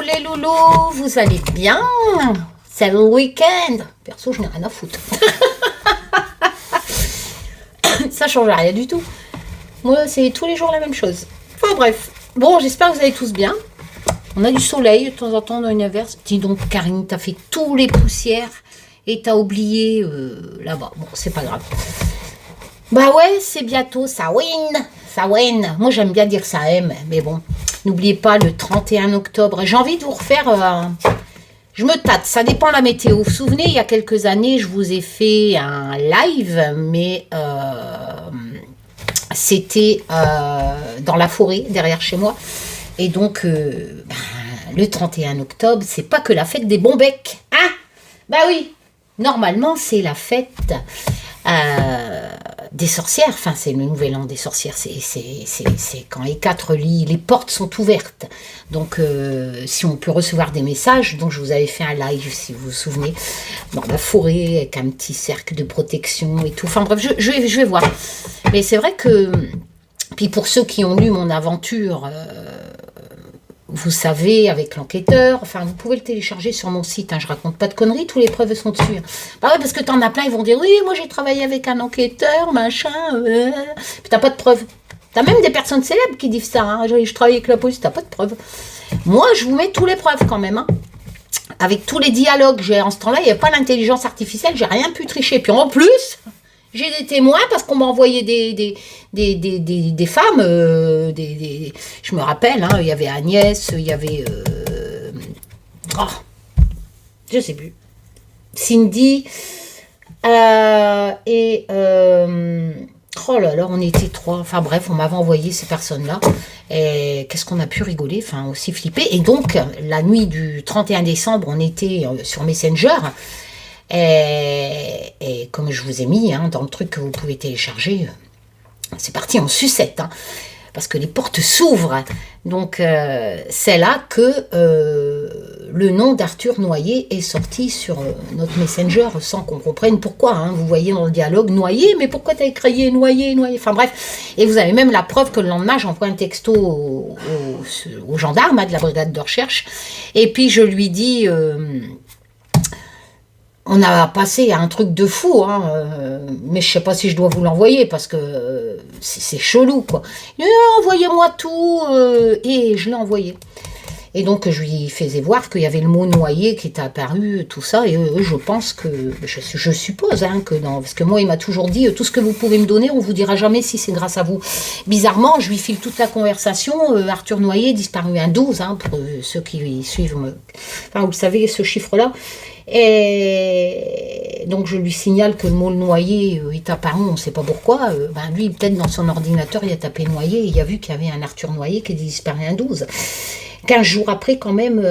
les loulous, vous allez bien? C'est le week-end. Perso, je n'ai rien à foutre. Ça change rien du tout. Moi, c'est tous les jours la même chose. Enfin bref. Bon, j'espère que vous allez tous bien. On a du soleil de temps en temps dans une averse. Dis donc, Karine, t'as fait tous les poussières et t'as oublié là-bas. Bon, c'est pas grave. Bah ouais, c'est bientôt Samhain. Samhain. Moi, j'aime bien dire Samhain, mais bon. N'oubliez pas, le 31 octobre. J'ai envie de vous refaire... je me tâte, ça dépend de la météo. Vous vous souvenez, il y a quelques années, je vous ai fait un live, mais c'était dans la forêt, derrière chez moi. Et donc, le 31 octobre, c'est pas que la fête des bons becs. Hein? Bah oui, normalement, c'est la fête des sorcières. Enfin, c'est le nouvel an des sorcières. C'est quand les 4 lits, les portes sont ouvertes. Donc, si on peut recevoir des messages, donc je vous avais fait un live, si vous vous souvenez, dans la forêt, avec un petit cercle de protection et tout. Enfin bref, je vais voir. Mais c'est vrai que... Puis pour ceux qui ont lu mon aventure... vous savez, avec l'enquêteur, enfin, vous pouvez le télécharger sur mon site, hein, je raconte pas de conneries, tous les preuves sont dessus. Hein. Bah ouais, parce que t'en as plein, ils vont dire, oui, moi j'ai travaillé avec un enquêteur, machin, puis t'as pas de preuves. T'as même des personnes célèbres qui disent ça, hein, je travaille avec la police, t'as pas de preuves. Moi, je vous mets tous les preuves quand même, hein. Avec tous les dialogues, en ce temps-là, il n'y a pas l'intelligence artificielle, j'ai rien pu tricher. Puis en plus... J'ai des témoins parce qu'on m'a envoyé des femmes, je me rappelle, hein, il y avait Agnès, il y avait, je sais plus, Cindy, oh là là, on était 3, enfin bref, on m'avait envoyé ces personnes-là, et qu'est-ce qu'on a pu rigoler, enfin aussi flipper, et donc, la nuit du 31 décembre, on était sur Messenger, et comme je vous ai mis dans le truc que vous pouvez télécharger, c'est parti en sucette, hein, parce que les portes s'ouvrent. Donc c'est là que le nom d'Arthur Noyer est sorti sur notre Messenger sans qu'on comprenne pourquoi. Hein. Vous voyez dans le dialogue Noyer, mais pourquoi t'as écrit Noyer, Noyer? Enfin bref, et vous avez même la preuve que le lendemain j'envoie un texto au gendarme de la brigade de recherche, et puis je lui dis... on a passé à un truc de fou, hein, mais je sais pas si je dois vous l'envoyer parce que c'est chelou, quoi. Envoyez-moi tout, et je l'ai envoyé. Et donc je lui faisais voir qu'il y avait le mot noyer qui était apparu, tout ça, et je pense que, je suppose, hein, que dans, parce que moi il m'a toujours dit, tout ce que vous pouvez me donner, on vous dira jamais si c'est grâce à vous. Bizarrement, je lui file toute la conversation, Arthur Noyer disparu un 12, hein, pour ceux qui suivent, enfin vous le savez, ce chiffre-là. Et donc je lui signale que le mot noyer est apparu, on ne sait pas pourquoi. Lui, peut-être dans son ordinateur, il a tapé noyer et il a vu qu'il y avait un Arthur Noyer qui est disparu un 12. 15 jours après, quand même,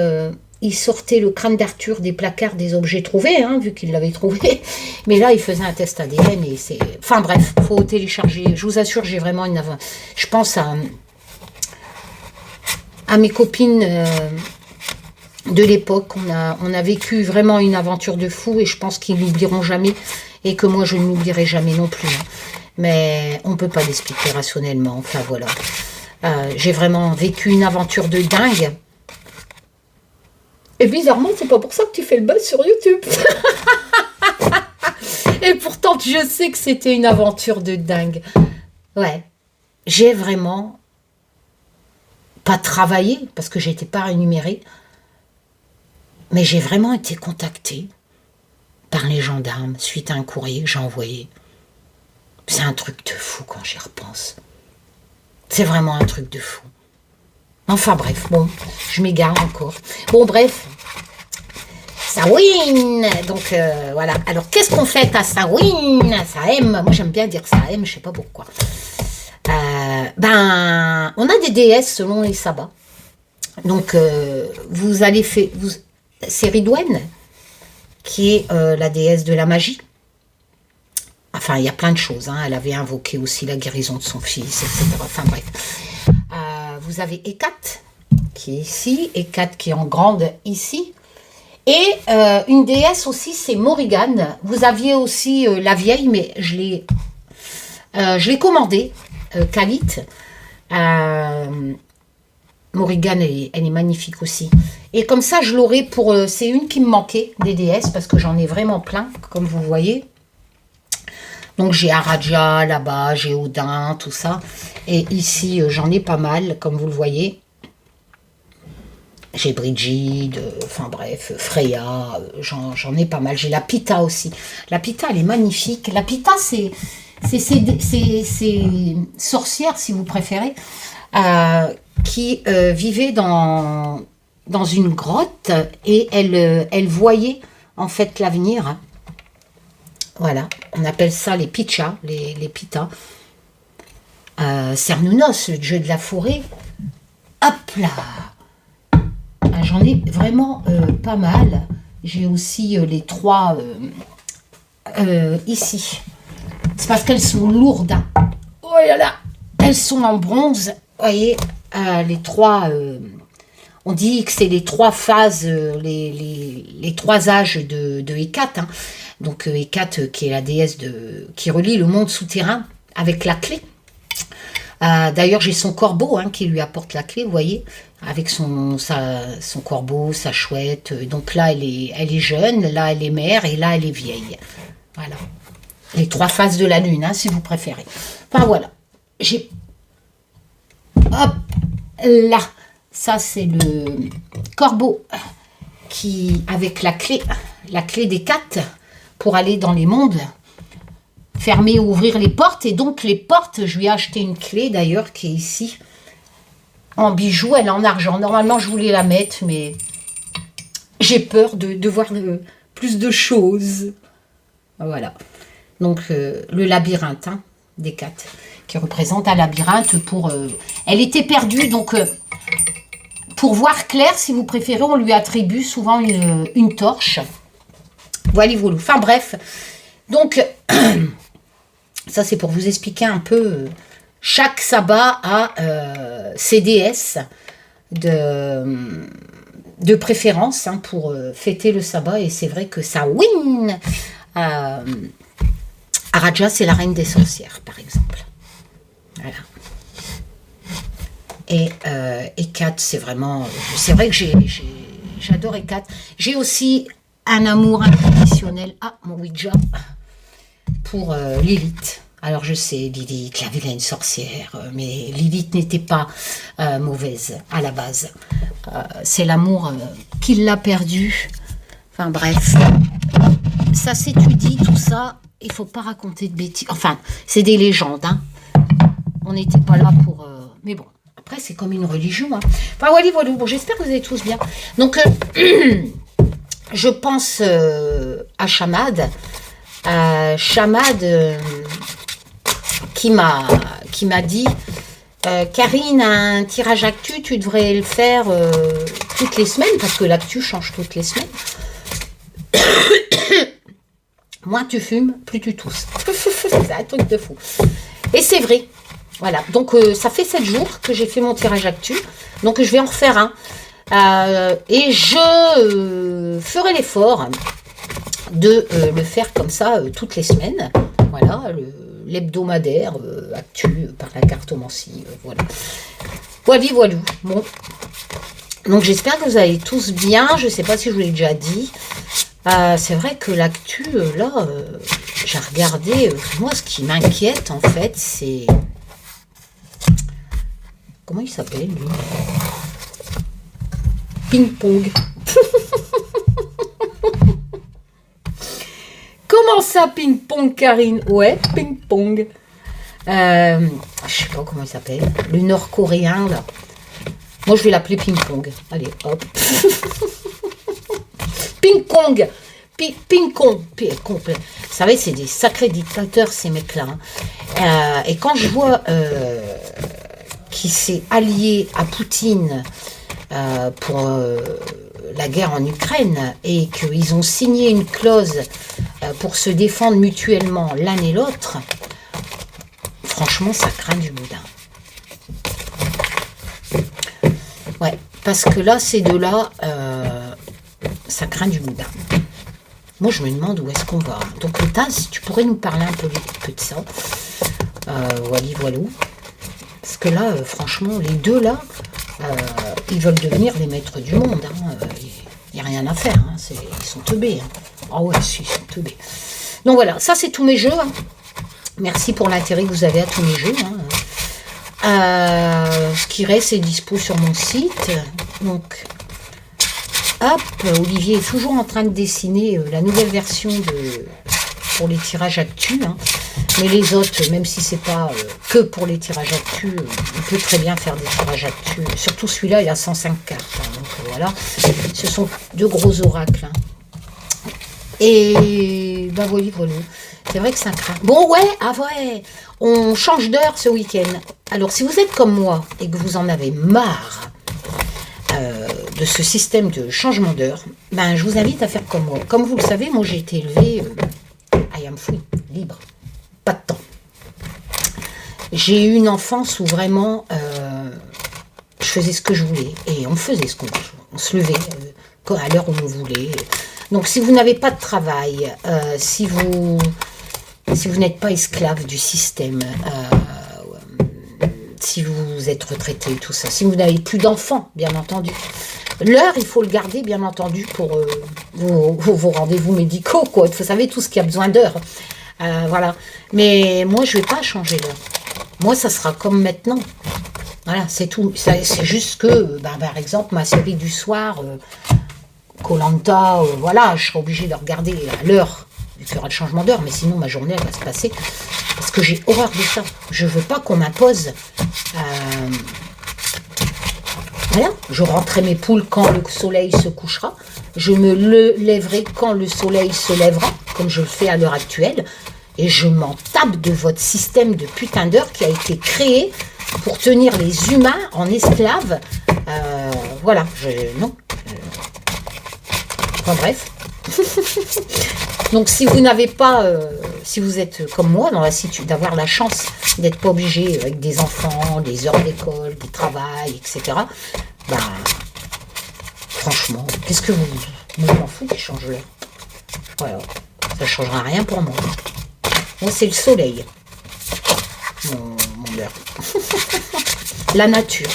il sortait le crâne d'Arthur des placards des objets trouvés, hein, vu qu'il l'avait trouvé. Mais là, il faisait un test ADN et c'est... Enfin bref, il faut télécharger. Je vous assure, j'ai vraiment une... Je pense à mes copines... de l'époque, on a vécu vraiment une aventure de fou et je pense qu'ils n'oublieront jamais et que moi je ne l'oublierai jamais non plus. Hein. Mais on ne peut pas l'expliquer rationnellement, enfin voilà. J'ai vraiment vécu une aventure de dingue. Et bizarrement, c'est pas pour ça que tu fais le buzz sur YouTube. Et pourtant, je sais que c'était une aventure de dingue. Ouais, j'ai vraiment pas travaillé parce que j'étais pas rémunérée. Mais j'ai vraiment été contactée par les gendarmes suite à un courrier que j'ai envoyé. C'est un truc de fou quand j'y repense. C'est vraiment un truc de fou. Enfin bref, bon, je m'égare encore. Bon bref, Samhain. Donc voilà. Alors qu'est-ce qu'on fait à Samhain? Samhain, moi j'aime bien dire Samhain, je sais pas pourquoi. On a des déesses selon les sabbats. Donc vous allez faire... C'est Ridwen, qui est la déesse de la magie. Enfin, il y a plein de choses. Hein. Elle avait invoqué aussi la guérison de son fils, etc. Enfin, bref. Vous avez Hécate, qui est ici. Hécate, qui est en grande ici. Et une déesse aussi, c'est Morrigan. Vous aviez aussi la vieille, mais je l'ai commandée, Khalid. Morrigan, elle est magnifique aussi. Et comme ça, je l'aurai pour... c'est une qui me manquait, des déesses, parce que j'en ai vraiment plein, comme vous voyez. Donc j'ai Aradia là-bas, j'ai Odin, tout ça. Et ici, j'en ai pas mal, comme vous le voyez. J'ai Brigid, enfin bref, Freya, j'en ai pas mal. J'ai la Pita aussi. La Pita, elle est magnifique. La Pita, c'est sorcières, si vous préférez, qui vivaient dans une grotte et elle voyait en fait l'avenir. Voilà, on appelle ça les Pichas, les Pitas. Cernunnos, le dieu de la forêt. Hop là! J'en ai vraiment pas mal. J'ai aussi les 3 ici. C'est parce qu'elles sont lourdes. Hein. Oh là là! Elles sont en bronze. Vous voyez, les 3... on dit que c'est les 3 phases, les 3 âges de Hécate. Hein. Donc Hécate, qui est la déesse qui relie le monde souterrain avec la clé. D'ailleurs, j'ai son corbeau qui lui apporte la clé, vous voyez, avec son corbeau, sa chouette. Donc là, elle est jeune, là, elle est mère, et là, elle est vieille. Voilà. Les 3 phases de la lune, si vous préférez. Enfin, voilà. J'ai... Hop là. Ça, c'est le corbeau avec la clé d'Hécate pour aller dans les mondes. Fermer ou ouvrir les portes. Et donc, les portes, je lui ai acheté une clé, d'ailleurs, qui est ici. En bijoux, elle est en argent. Normalement, je voulais la mettre, mais j'ai peur de voir plus de choses. Voilà. Donc, le labyrinthe d'Hécate, qui représente un labyrinthe pour... elle était perdue, donc... pour voir clair, si vous préférez, on lui attribue souvent une torche. Voilà, voilà. Enfin, bref. Donc... ça, c'est pour vous expliquer un peu. Chaque sabbat a ses déesses de préférence pour fêter le sabbat. Et c'est vrai que ça win. Aradia, c'est la reine des sorcières, par exemple. Voilà. Et Hécate, c'est vraiment... c'est vrai que j'adore Hécate. J'ai aussi un amour inconditionnel à mon Ouija pour Lilith. Alors je sais, Lilith, la vilaine sorcière, mais Lilith n'était pas mauvaise à la base. C'est l'amour qui l'a perdue. Enfin bref, ça s'étudie tout ça. Il faut pas raconter de bêtises. Enfin, c'est des légendes. On n'était pas là pour... mais bon, après c'est comme une religion. Enfin voilà, voilà. Bon, j'espère que vous allez tous bien. Donc, je pense à Chamad. Chamad qui m'a dit Karine, un tirage actu, tu devrais le faire toutes les semaines, parce que l'actu change toutes les semaines. Moins tu fumes, plus tu tousses. C'est un truc de fou. Et c'est vrai. Voilà. Donc, ça fait 7 jours que j'ai fait mon tirage actu. Donc, je vais en refaire un. Et je ferai l'effort de le faire comme ça toutes les semaines. Voilà, l'hebdomadaire actu par la cartomancie. Voilà. Voilà, voilà. Bon. Donc, j'espère que vous allez tous bien. Je ne sais pas si je vous l'ai déjà dit. C'est vrai que l'actu, là, j'ai regardé. Moi, ce qui m'inquiète, en fait, c'est... Comment il s'appelle, lui? Ping-pong. Comment ça, ping-pong, Karine? Ouais, ping-pong. Je sais pas comment il s'appelle. Le nord-coréen, là. Moi, je vais l'appeler ping-pong. Allez, hop. Ping-pong. Ping-pong. Vous savez, c'est des sacrés dictateurs, ces mecs-là. Et quand je vois qu'il s'est allié à Poutine pour la guerre en Ukraine et qu'ils ont signé une clause pour se défendre mutuellement l'un et l'autre, franchement, ça craint du boudin. Ouais, parce que là, ces deux-là, ça craint du boudin. Moi, je me demande où est-ce qu'on va. Donc, Taz, si tu pourrais nous parler un peu de ça. Voilà, voilà. Parce que là, franchement, les deux là, ils veulent devenir les maîtres du monde. Il n'y a rien à faire. Ils sont teubés. Ah ouais, si, ils sont teubés. Donc voilà, ça c'est tous mes jeux. Merci pour l'intérêt que vous avez à tous mes jeux. Ce qui reste est dispo sur mon site. Donc, hop, Olivier est toujours en train de dessiner la nouvelle version pour les tirages actus. Mais les autres, même si c'est pas que pour les tirages actus, on peut très bien faire des tirages actus. Surtout celui-là, il a 105 cartes. Donc voilà, ce sont deux gros oracles. Et ben voilà. C'est vrai que ça craint. Bon, ouais, on change d'heure ce week-end. Alors, si vous êtes comme moi et que vous en avez marre de ce système de changement d'heure, ben, je vous invite à faire comme moi. Comme vous le savez, moi, j'ai été élevée I am free, libre, pas de temps. J'ai eu une enfance où vraiment, je faisais ce que je voulais et on faisait ce qu'on voulait. On se levait à l'heure où on voulait. Donc, si vous n'avez pas de travail, si vous n'êtes pas esclave du système, si vous êtes retraité, tout ça, si vous n'avez plus d'enfants, bien entendu, l'heure, il faut le garder, bien entendu, pour vos rendez-vous médicaux, quoi. Vous savez, tout ce qui a besoin d'heures. Voilà. Mais moi, je ne vais pas changer l'heure. Moi, ça sera comme maintenant. Voilà, c'est tout. C'est juste que, par exemple, ma série du soir... Koh-Lanta, voilà, je serai obligée de regarder à l'heure, vu qu'il y aura le changement d'heure, mais sinon ma journée elle va se passer, parce que j'ai horreur de ça. Je veux pas qu'on m'impose. Voilà, je rentrerai mes poules quand le soleil se couchera, je me lèverai quand le soleil se lèvera, comme je le fais à l'heure actuelle, et je m'en tape de votre système de putain d'heure qui a été créé pour tenir les humains en esclaves. Voilà, non. Enfin bref. Donc si vous n'avez pas, si vous êtes comme moi, dans la situation d'avoir la chance d'être pas obligé avec des enfants, des heures d'école, du travail, etc. Bah, franchement, qu'est-ce que vous... Moi, je m'en fous qu'ils changent l'heure. Voilà, ça ne changera rien pour moi. Moi, c'est le soleil, mon heure. La nature.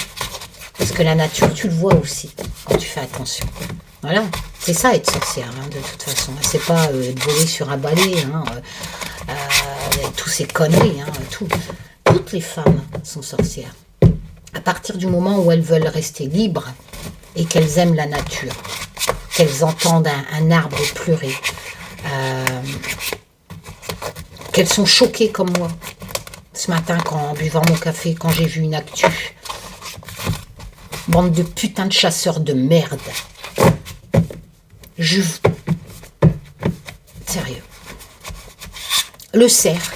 Parce que la nature, tu le vois aussi, quand tu fais attention. Voilà, c'est ça être sorcière, de toute façon. C'est pas être volée sur un balai, tous ces conneries, Toutes les femmes sont sorcières. À partir du moment où elles veulent rester libres et qu'elles aiment la nature, qu'elles entendent un arbre pleurer, qu'elles sont choquées comme moi. Ce matin, en buvant mon café, quand j'ai vu une actu, bande de putains de chasseurs de merde. Sérieux. Le cerf,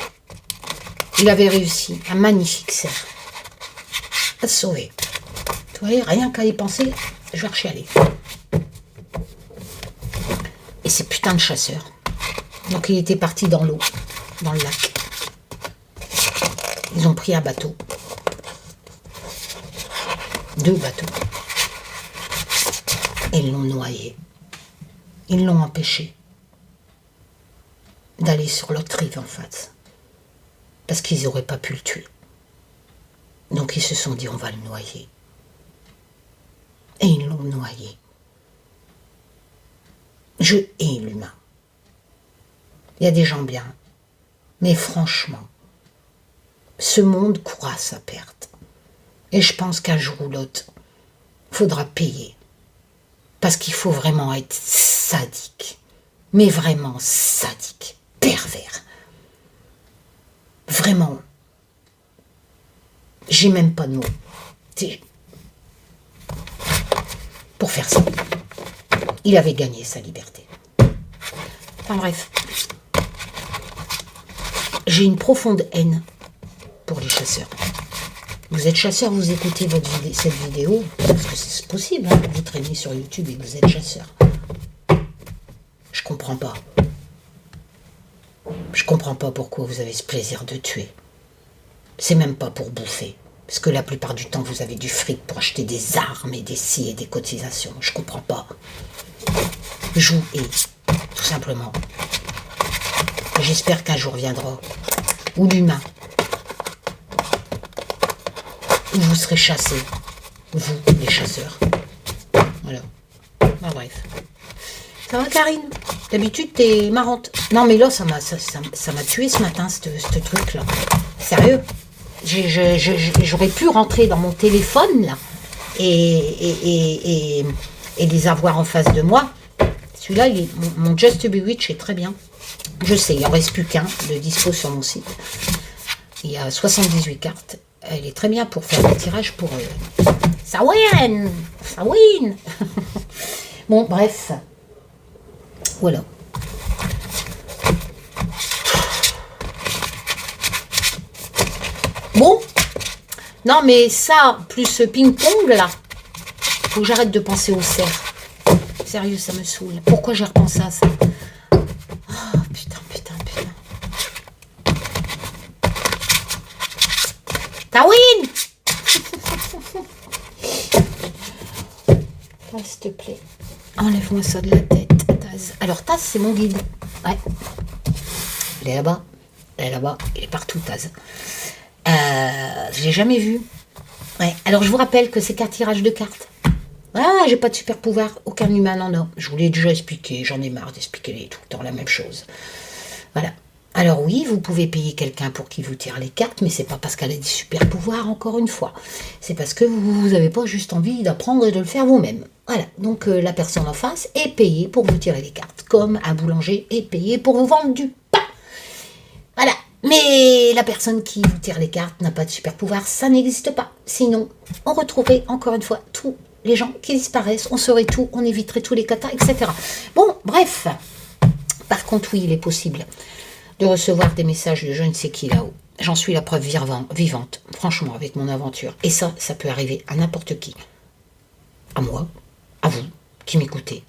il avait réussi, un magnifique cerf, à se sauver. Vous voyez, rien qu'à y penser, je vais rechialer. Et ces putains de chasseurs. Donc il était parti dans l'eau, dans le lac. Ils ont pris un bateau. 2 bateaux. Et ils l'ont noyé. Ils l'ont empêché d'aller sur l'autre rive en face. Parce qu'ils n'auraient pas pu le tuer. Donc ils se sont dit, on va le noyer. Et ils l'ont noyé. Je hais l'humain. Il y a des gens bien. Mais franchement, ce monde court à sa perte. Et je pense qu'un jour ou l'autre, il faudra payer. Parce qu'il faut vraiment être sadique. Mais vraiment sadique. Pervers. Vraiment. J'ai même pas de mots. Pour faire ça. Il avait gagné sa liberté. Enfin bref. J'ai une profonde haine pour les chasseurs. Vous êtes chasseur, vous écoutez cette vidéo, parce que c'est possible, vous traînez sur YouTube et vous êtes chasseur. Je comprends pas. Je comprends pas pourquoi vous avez ce plaisir de tuer. C'est même pas pour bouffer. Parce que la plupart du temps, vous avez du fric pour acheter des armes et des scies et des cotisations. Je comprends pas. Jouez, tout simplement. J'espère qu'un jour viendra où l'humain, où vous serez chassé Vous, les chasseurs. Voilà. Ah, bref. Ça va, Karine? D'habitude, t'es marrante. Non, mais là, ça m'a tué ce matin, ce truc-là. Sérieux. J'aurais pu rentrer dans mon téléphone, là, et les avoir en face de moi. Celui-là, mon Just Bewitch est très bien. Je sais, il n'en reste plus qu'un de dispo sur mon site. Il y a 78 cartes. Elle est très bien pour faire un tirage pour... Ça win. Bon, bref. Voilà. Bon. Non, mais ça, plus ce ping-pong, là, faut que j'arrête de penser au cerf. Sérieux, ça me saoule. Pourquoi j'ai repensé à ça? Oh, putain. Tawin. S'il te plaît. Enlève-moi ça de la tête, Taz. Alors, Taz, c'est mon guide. Ouais. Il est là-bas. Il est partout, Taz. Je l'ai jamais vu. Ouais. Alors, je vous rappelle que c'est qu'un tirage de cartes. Ah, j'ai pas de super pouvoir. Aucun humain n'en a. Je vous l'ai déjà expliqué. J'en ai marre d'expliquer tout le temps la même chose. Voilà. Alors oui, vous pouvez payer quelqu'un pour qu'il vous tire les cartes, mais c'est pas parce qu'elle a des super pouvoirs, encore une fois. C'est parce que vous n'avez pas juste envie d'apprendre et de le faire vous-même. Voilà, donc la personne en face est payée pour vous tirer les cartes, comme un boulanger est payé pour vous vendre du pain. Voilà, mais la personne qui vous tire les cartes n'a pas de super pouvoir, ça n'existe pas. Sinon, on retrouverait encore une fois tous les gens qui disparaissent, on saurait tout, on éviterait tous les katas, etc. Bon, bref. Par contre, oui, il est possible de recevoir des messages de je ne sais qui là-haut. J'en suis la preuve vivante, franchement, avec mon aventure. Et ça peut arriver à n'importe qui. À moi, à vous, qui m'écoutez.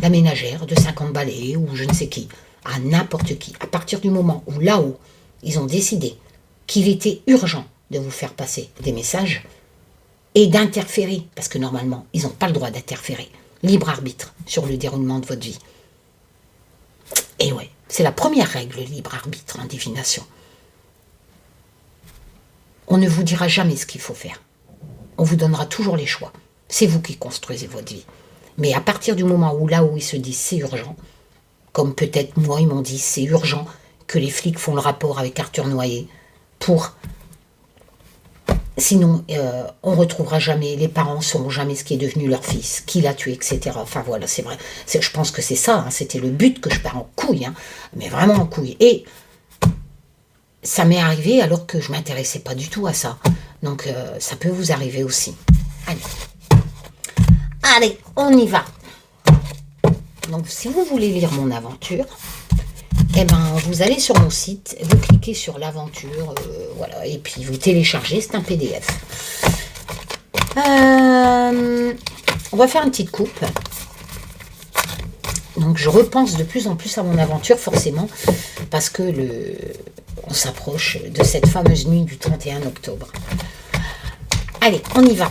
La ménagère de 50 balais ou je ne sais qui. À n'importe qui. À partir du moment où là-haut, ils ont décidé qu'il était urgent de vous faire passer des messages et d'interférer, parce que normalement, ils n'ont pas le droit d'interférer. Libre arbitre sur le déroulement de votre vie. Et ouais. C'est la première règle, libre arbitre en divination. On ne vous dira jamais ce qu'il faut faire. On vous donnera toujours les choix. C'est vous qui construisez votre vie. Mais à partir du moment où là où ils se disent c'est urgent, comme peut-être moi ils m'ont dit c'est urgent que les flics font le rapport avec Arthur Noyer pour... Sinon, on ne retrouvera jamais, les parents ne sauront jamais ce qui est devenu leur fils, qui l'a tué, etc. Enfin voilà, c'est vrai. Je pense que c'est ça, hein, c'était le but que je pars en couille, hein, mais vraiment en couille. Et ça m'est arrivé alors que je ne m'intéressais pas du tout à ça. Donc ça peut vous arriver aussi. Allez, on y va. Donc si vous voulez lire mon aventure... Eh ben, vous allez sur mon site, vous cliquez sur l'aventure, voilà, et puis vous téléchargez, c'est un PDF. On va faire une petite coupe. Donc, je repense de plus en plus à mon aventure, forcément, parce que on s'approche de cette fameuse nuit du 31 octobre. Allez, on y va.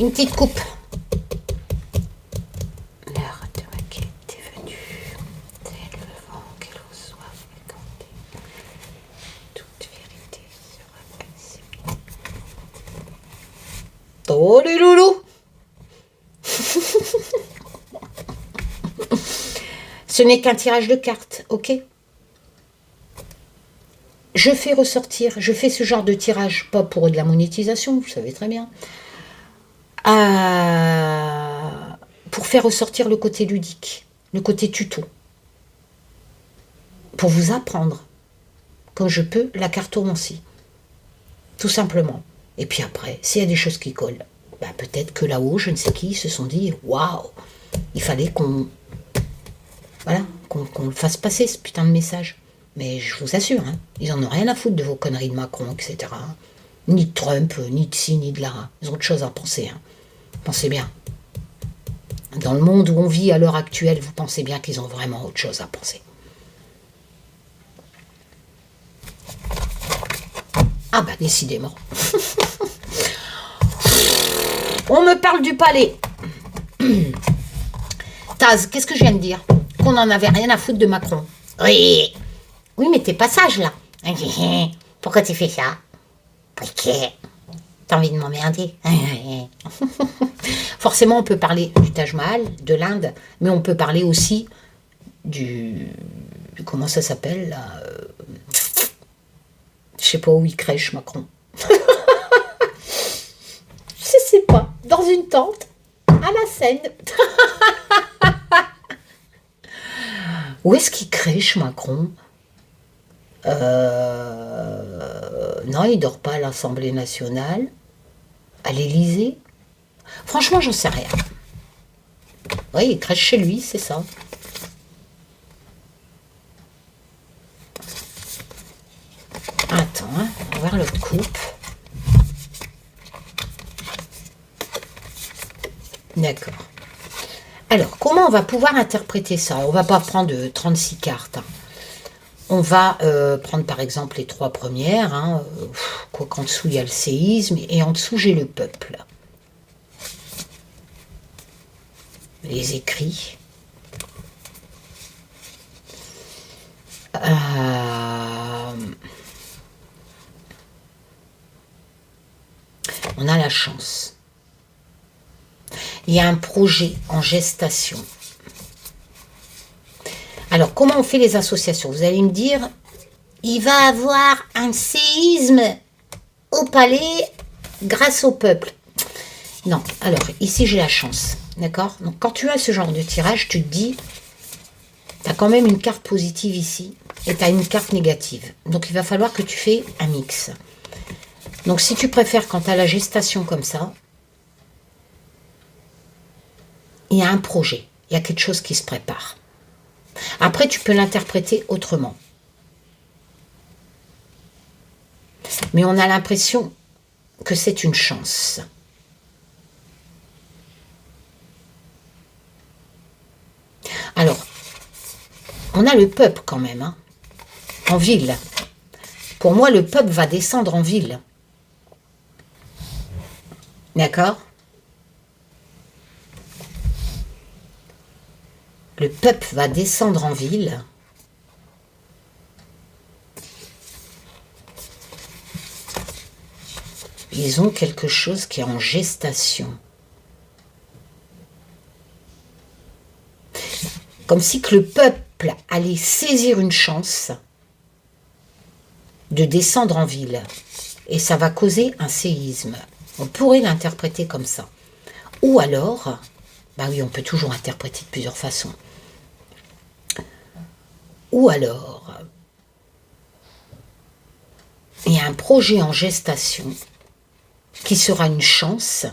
Une petite coupe. Oh les loulous. Ce n'est qu'un tirage de cartes, ok? Je fais ce genre de tirage, pas pour de la monétisation, vous savez très bien, pour faire ressortir le côté ludique, le côté tuto, pour vous apprendre, comme je peux, la cartomancie, tout simplement. Et puis après, s'il y a des choses qui collent, bah peut-être que là-haut, je ne sais qui, se sont dit, waouh, il fallait qu'on le fasse passer, ce putain de message. Mais je vous assure, hein, ils en ont rien à foutre de vos conneries de Macron, etc. Ni de Trump, ni de ci, ni de là. Ils ont autre chose à penser. Hein. Pensez bien. Dans le monde où on vit à l'heure actuelle, vous pensez bien qu'ils ont vraiment autre chose à penser. Ah bah décidément. On me parle du palais. Taz, qu'est-ce que je viens de dire? Qu'on en avait rien à foutre de Macron. Oui. Oui, mais t'es pas sage là. Pourquoi tu fais ça? Ok. T'as envie de m'emmerder? Forcément, on peut parler du Taj Mahal, de l'Inde, mais on peut parler aussi du... Comment ça s'appelle là? Je sais pas où il crèche, Macron. Je sais pas. Dans une tente, à la Seine. Où est-ce qu'il crèche, Macron? Non, il dort pas à l'Assemblée nationale. À l'Élysée. Franchement, j'en sais rien. Oui, il crèche chez lui, c'est ça. Attends, hein, on va voir l'autre coupe. D'accord. Alors, comment on va pouvoir interpréter ça? On va pas prendre 36 cartes. Hein. On va prendre par exemple les 3 premières. Hein, quoi qu'en dessous, il y a le séisme. Et en dessous, j'ai le peuple. Les écrits. On a la chance. Il y a un projet en gestation. Alors, comment on fait les associations? Vous allez me dire, il va avoir un séisme au palais grâce au peuple. Non, alors, ici j'ai la chance, d'accord? Donc, quand tu as ce genre de tirage, tu te dis, tu as quand même une carte positive ici, et tu as une carte négative. Donc, il va falloir que tu fais un mix. Donc, si tu préfères, quand tu as la gestation comme ça, il y a un projet, il y a quelque chose qui se prépare. Après, tu peux l'interpréter autrement. Mais on a l'impression que c'est une chance. Alors, on a le peuple quand même, hein, en ville. Pour moi, le peuple va descendre en ville. D'accord? Le peuple va descendre en ville. Ils ont quelque chose qui est en gestation. Comme si que le peuple allait saisir une chance de descendre en ville. Et ça va causer un séisme. On pourrait l'interpréter comme ça. Ou alors, bah oui, on peut toujours interpréter de plusieurs façons. Ou alors, il y a un projet en gestation qui sera une chance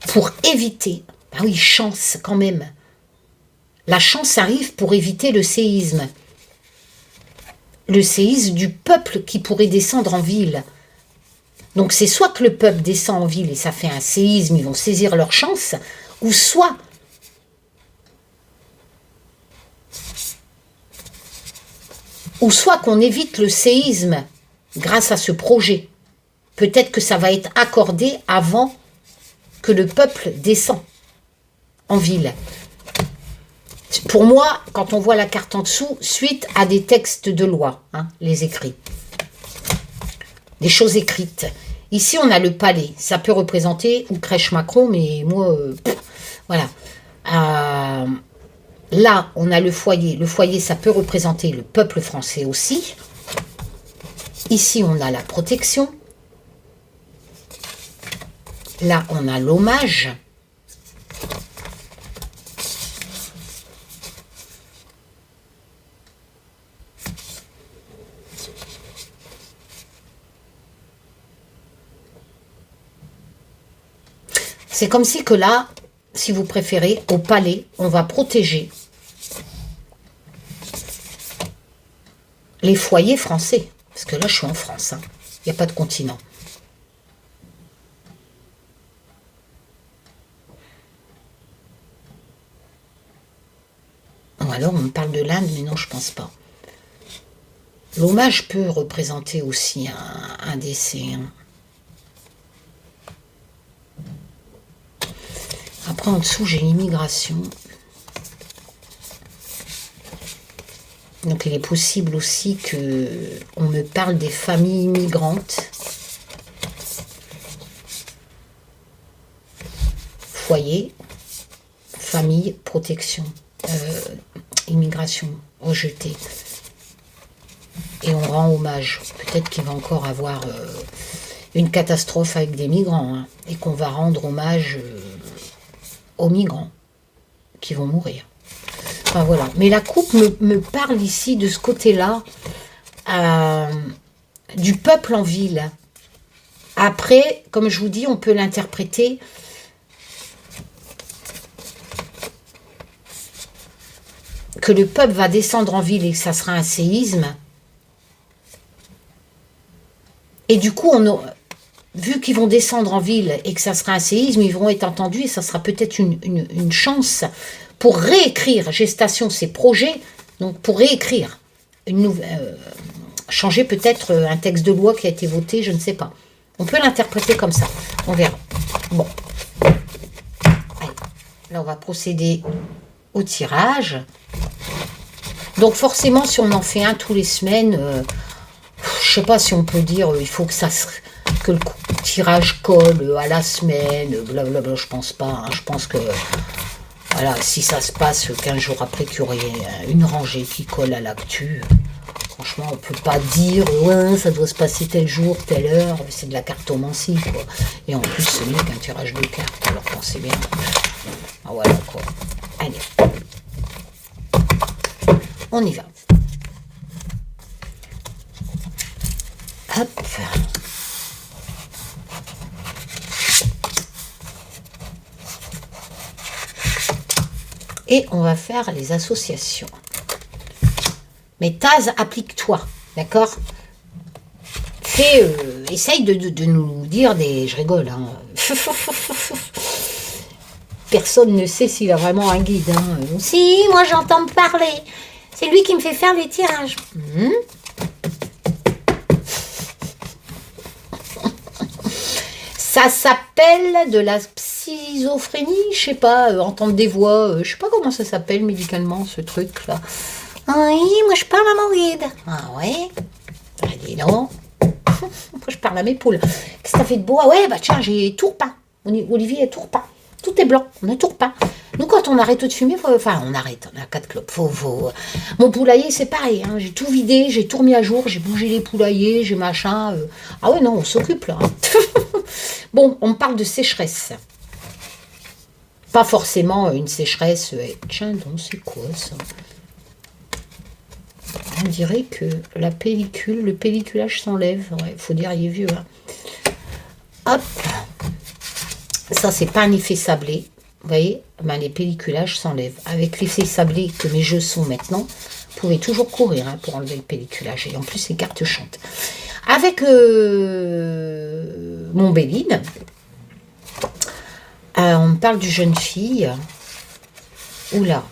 pour éviter, bah oui, chance quand même. La chance arrive pour éviter le séisme. Le séisme du peuple qui pourrait descendre en ville. Donc c'est soit que le peuple descend en ville et ça fait un séisme, ils vont saisir leur chance, ou soit qu'on évite le séisme grâce à ce projet. Peut-être que ça va être accordé avant que le peuple descend en ville. Pour moi, quand on voit la carte en dessous, suite à des textes de loi, hein, les écrits. Des choses écrites. Ici, on a le palais. Ça peut représenter ou crèche Macron, mais moi, voilà. Là, on a le foyer. Le foyer, ça peut représenter le peuple français aussi. Ici, on a la protection. Là, on a l'hommage. C'est comme si que là, si vous préférez, au palais, on va protéger les foyers français. Parce que là, je suis en France. Hein. Il n'y a pas de continent. Ou alors, on me parle de l'Inde, mais non, je pense pas. L'hommage peut représenter aussi un décès. Hein. Après, en dessous, j'ai l'immigration. Donc il est possible aussi que on me parle des familles immigrantes. Foyer, famille, protection, immigration, rejetée. Et on rend hommage. Peut-être qu'il va encore avoir une catastrophe avec des migrants, hein, et qu'on va rendre hommage aux migrants qui vont mourir. Enfin voilà. Mais la coupe me parle ici de ce côté-là, du peuple en ville. Après, comme je vous dis, on peut l'interpréter que le peuple va descendre en ville et que ça sera un séisme. Et du coup, vu qu'ils vont descendre en ville et que ça sera un séisme, ils vont être entendus et ça sera peut-être une chance pour réécrire, gestation, ces projets, donc pour réécrire, changer peut-être un texte de loi qui a été voté, je ne sais pas. On peut l'interpréter comme ça, on verra. Bon. Allez, là, on va procéder au tirage. Donc forcément, si on en fait un tous les semaines, je sais pas si on peut dire, il faut que le tirage colle à la semaine, blablabla, je pense pas. Hein. Je pense que, voilà, si ça se passe 15 jours après qu'il y aurait une rangée qui colle à l'actu, franchement, on peut pas dire, ouais, ça doit se passer tel jour, telle heure, c'est de la cartomancie, quoi. Et en plus, ce n'est qu'un tirage de cartes, alors pensez bien. Ah, voilà, quoi. Allez. On y va. Hop. Et on va faire les associations. Mais Taz, applique-toi, d'accord? Essaye de nous dire des... Je rigole, hein. Personne ne sait s'il a vraiment un guide. Hein. Si, moi j'entends parler. C'est lui qui me fait faire les tirages. Ça s'appelle de la schizophrénie, je sais pas, entendre des voix, je sais pas comment ça s'appelle médicalement ce truc là. Oui, moi je parle à mon guide. Ah ouais? Bah dis donc. Moi je parle à mes poules. Qu'est-ce que t'as fait de beau? Ah ouais, bah tiens, j'ai tourpin. Olivier est tourpin. Tout est blanc, on a tourpin. Nous, quand on arrête de fumer, on arrête, on a 4 clopes. Mon poulailler, c'est pareil, hein, j'ai tout vidé, j'ai tout remis à jour, j'ai bougé les poulaillers, j'ai machin. Ah ouais, non, on s'occupe là. Hein. Bon, on parle de sécheresse. Pas forcément une sécheresse. Tiens, donc c'est quoi ça? On dirait que la pellicule, le pelliculage s'enlève. Ouais, faut dire, il est vieux. Hein. Hop. Ça, c'est pas un effet sablé. Vous voyez, ben, les pelliculages s'enlèvent. Avec l'effet sablé que mes jeux sont maintenant, vous pouvez toujours courir hein, pour enlever le pelliculage. Et en plus, les cartes chantent. Avec mon Béline, on me parle du jeune fille. Oula,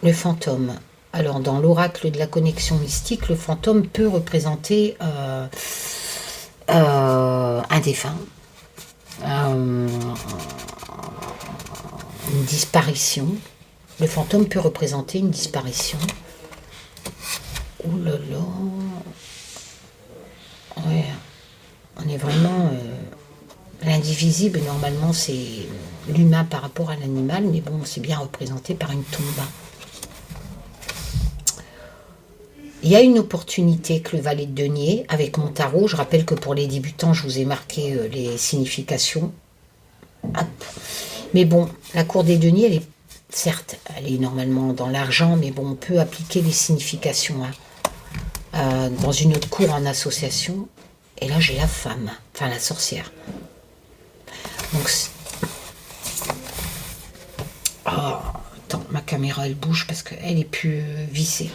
le fantôme. Alors, dans l'oracle de la connexion mystique, le fantôme peut représenter un défunt. Une disparition. Le fantôme peut représenter une disparition. Ouh là là. Ouais. On est vraiment... l'indivisible, normalement, c'est l'humain par rapport à l'animal, mais bon, c'est bien représenté par une tombe. Il y a une opportunité que le valet de denier, avec mon tarot, je rappelle que pour les débutants, je vous ai marqué les significations. Hop. Mais bon, la cour des deniers, elle est, certes, elle est normalement dans l'argent, mais bon, on peut appliquer les significations hein, dans une autre cour en association. Et là, j'ai la femme, enfin la sorcière. Donc, oh, attends, ma caméra, elle bouge parce qu'elle est plus vissée.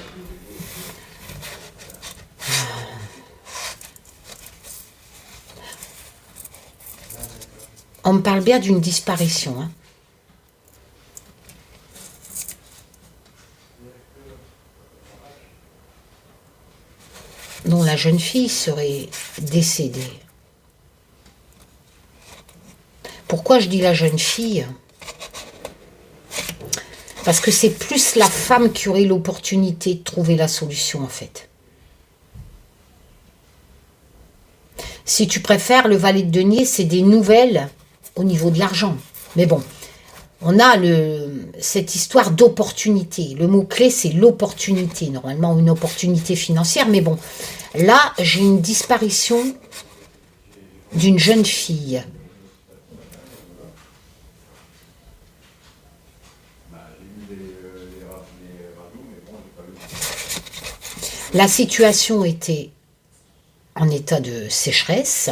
On me parle bien d'une disparition. Hein. Dont la jeune fille serait décédée. Pourquoi je dis la jeune fille? Parce que c'est plus la femme qui aurait l'opportunité de trouver la solution, en fait. Si tu préfères, le valet de denier, c'est des nouvelles au niveau de l'argent. Mais bon, on a cette histoire d'opportunité. Le mot-clé, c'est l'opportunité. Normalement, une opportunité financière. Mais bon, là, j'ai une disparition d'une jeune fille. La situation était en état de sécheresse.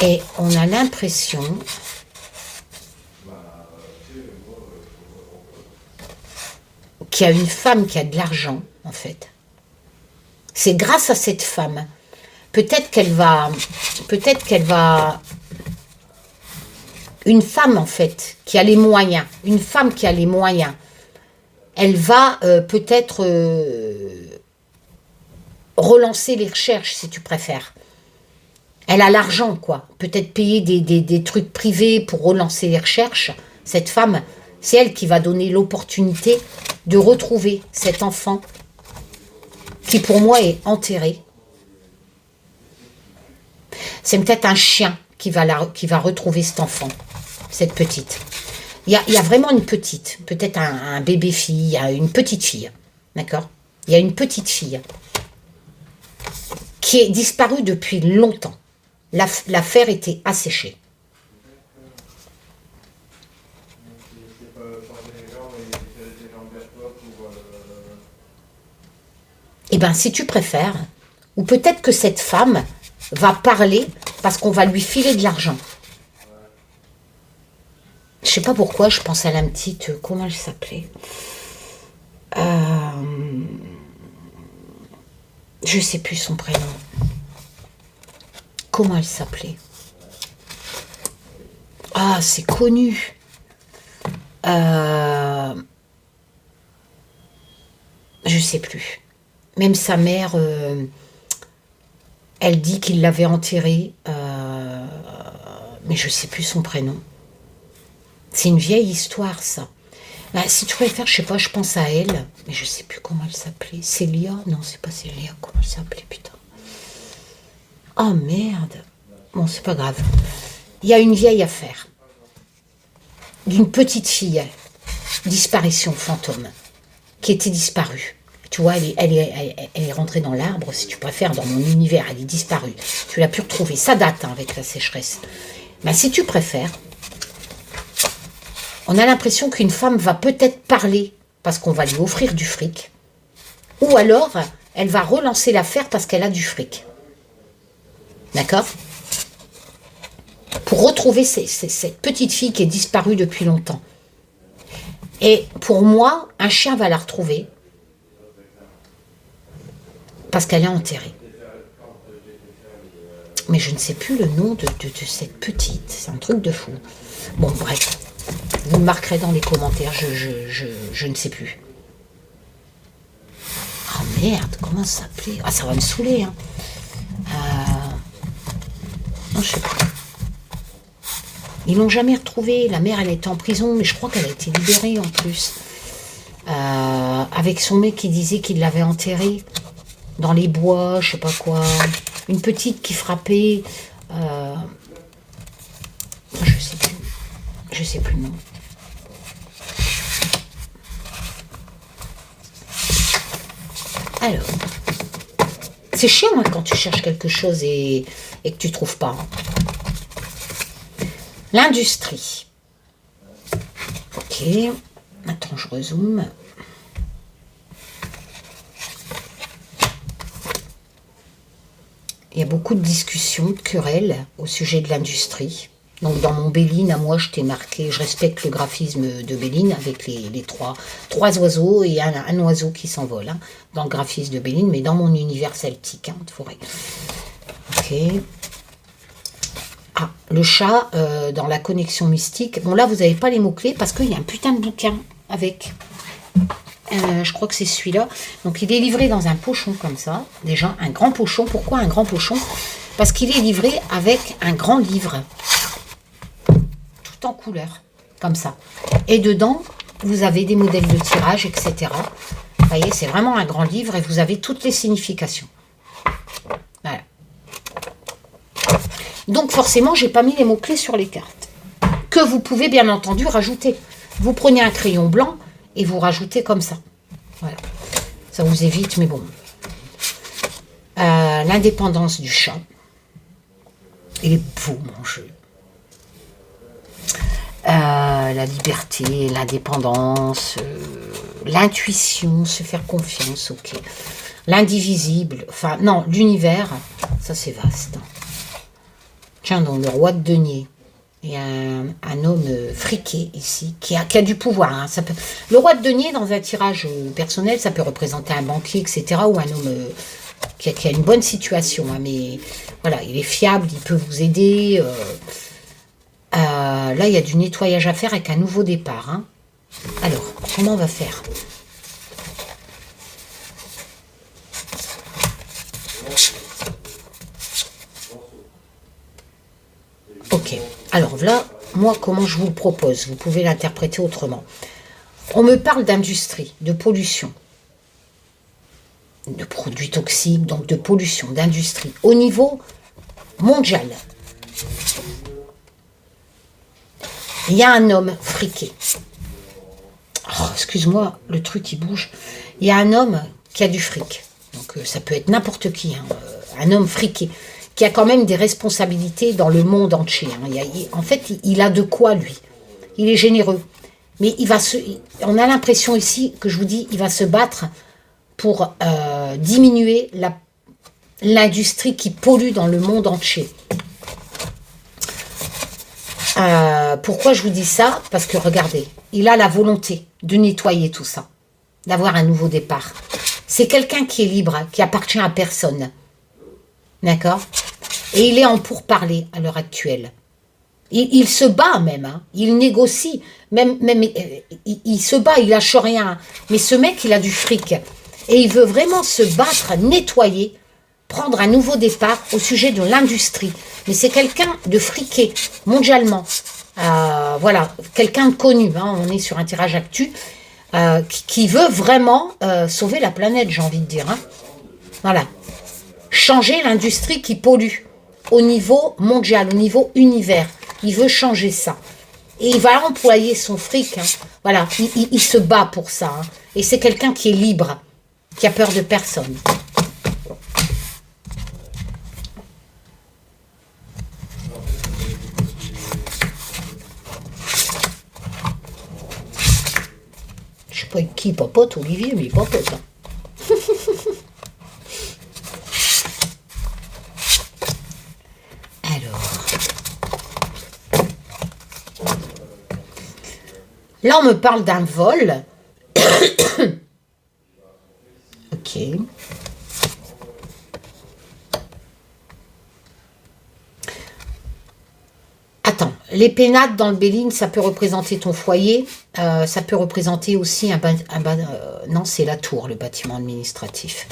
Et on a l'impression qu'il y a une femme qui a de l'argent, en fait. C'est grâce à cette femme. Peut-être qu'elle va... Une femme, en fait, qui a les moyens. Une femme qui a les moyens. Elle va peut-être relancer les recherches, si tu préfères. Elle a l'argent, quoi. Peut-être payer des trucs privés pour relancer les recherches. Cette femme, c'est elle qui va donner l'opportunité de retrouver cet enfant qui, pour moi, est enterré. C'est peut-être un chien qui va retrouver cet enfant, cette petite. Il y a vraiment une petite, peut-être un bébé-fille, une petite fille, d'accord? Il y a une petite fille qui est disparue depuis longtemps. L'affaire était asséchée. Eh bien, si tu préfères, ou peut-être que cette femme va parler parce qu'on va lui filer de l'argent. Je sais pas pourquoi, je pense à la petite, comment elle s'appelait? Je sais plus son prénom. Comment elle s'appelait? Ah, c'est connu. Je sais plus. Même sa mère, elle dit qu'il l'avait enterrée, mais je sais plus son prénom. C'est une vieille histoire, ça. Bah, si tu préfères, je sais pas, je pense à elle, mais je sais plus comment elle s'appelait. Célia? Non, c'est pas Célia. Comment elle s'appelait, putain? Oh merde. Bon, c'est pas grave. Il y a une vieille affaire d'une petite fille, disparition fantôme, qui était disparue. Tu vois, elle est rentrée dans l'arbre, si tu préfères, dans mon univers. Elle est disparue. Tu l'as pu retrouver. Ça date avec la sécheresse. Mais si tu préfères, on a l'impression qu'une femme va peut-être parler parce qu'on va lui offrir du fric. Ou alors, elle va relancer l'affaire parce qu'elle a du fric. D'accord? Pour retrouver cette petite fille qui est disparue depuis longtemps. Et pour moi, un chien va la retrouver parce qu'elle est enterrée. Mais je ne sais plus le nom de cette petite. C'est un truc de fou. Bon, bref. Vous me marquerez dans les commentaires. Je ne sais plus. Oh merde, comment ça s'appelait? Ah, ça va me saouler, hein. Non, je sais pas. Ils l'ont jamais retrouvée. La mère, elle était en prison, mais je crois qu'elle a été libérée en plus. Avec son mec qui disait qu'il l'avait enterrée dans les bois, je sais pas quoi. Une petite qui frappait. Je sais plus. Je sais plus le nom. Alors, c'est chiant hein, quand tu cherches quelque chose et que tu trouves pas. L'industrie. Ok. Attends, je rezoome. Il y a beaucoup de discussions, de querelles au sujet de l'industrie. Donc dans mon Béline, à moi, je t'ai marqué, je respecte le graphisme de Béline avec les trois oiseaux et un oiseau qui s'envole, hein, dans le graphisme de Béline, mais dans mon univers celtique, hein, de forêt. Ok. Ah, le chat dans la connexion mystique. Bon là, vous n'avez pas les mots-clés parce qu'il y a un putain de bouquin avec. Je crois que c'est celui-là. Donc il est livré dans un pochon comme ça. Déjà, un grand pochon. Pourquoi un grand pochon? Parce qu'il est livré avec un grand livre. en couleur, comme ça. Et dedans, vous avez des modèles de tirage, etc. Vous voyez, c'est vraiment un grand livre et vous avez toutes les significations. Voilà. Donc forcément, j'ai pas mis les mots-clés sur les cartes. Que vous pouvez bien entendu rajouter. Vous prenez un crayon blanc et vous rajoutez comme ça. Voilà. Ça vous évite, mais bon. L'indépendance du chat. Il est beau, mon jeu. La liberté, l'indépendance, l'intuition, se faire confiance, ok. L'indivisible, enfin, non, l'univers, ça c'est vaste. Tiens donc, le roi de denier. Il y a un homme friqué ici, qui a du pouvoir. Hein. Ça peut... Le roi de denier, dans un tirage personnel, ça peut représenter un banquier, etc. Ou un homme qui a une bonne situation. Hein. Mais voilà, il est fiable, il peut vous aider. Là, il y a du nettoyage à faire avec un nouveau départ. Hein. Alors, comment on va faire ? Ok, alors là, moi, comment je vous le propose ? Vous pouvez l'interpréter autrement. On me parle d'industrie, de pollution, de produits toxiques, donc de pollution, d'industrie, au niveau mondial. Il y a un homme friqué. Oh, excuse-moi, le truc il bouge. Il y a un homme qui a du fric. Donc ça peut être n'importe qui, hein, un homme friqué, qui a quand même des responsabilités dans le monde entier. Hein. En fait, il a de quoi, lui. Il est généreux. Mais on a l'impression ici, que je vous dis, il va se battre pour diminuer l'industrie qui pollue dans le monde entier. Pourquoi je vous dis ça? Parce que regardez, il a la volonté de nettoyer tout ça, d'avoir un nouveau départ. C'est quelqu'un qui est libre, qui appartient à personne. D'accord? Et il est en pourparlers à l'heure actuelle. Il se bat même, hein. Il négocie, même il se bat, il lâche rien. Mais ce mec, il a du fric. Et il veut vraiment se battre, nettoyer, prendre un nouveau départ au sujet de l'industrie. Mais c'est quelqu'un de friqué, mondialement. Voilà, quelqu'un de connu, hein. On est sur un tirage actu, qui veut vraiment sauver la planète, j'ai envie de dire. Hein. Voilà. Changer l'industrie qui pollue au niveau mondial, au niveau univers. Il veut changer ça. Et il va employer son fric. Hein. Voilà, il se bat pour ça. Hein. Et c'est quelqu'un qui est libre, qui a peur de personne. Je sais pas qui papote, Olivier, mais il papote. Hein. Là, on me parle d'un vol. Ok. Attends, les pénates dans le Béline, ça peut représenter ton foyer. Ça peut représenter aussi non, c'est la tour, le bâtiment administratif.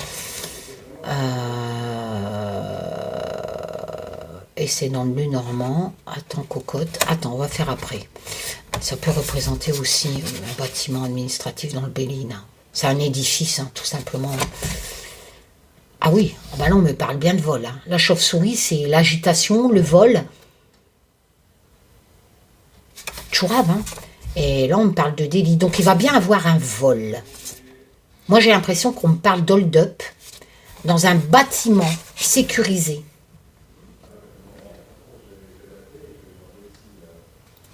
Et c'est dans le Normand. Attends, cocotte. Attends, on va faire après. Ça peut représenter aussi un bâtiment administratif dans le Béline. C'est un édifice, hein, tout simplement. Ah oui, bah là on me parle bien de vol. Hein. La chauve-souris, c'est l'agitation, le vol. Chourave, hein. Et là on me parle de délit. Donc il va bien avoir un vol. Moi j'ai l'impression qu'on me parle d'hold-up dans un bâtiment sécurisé.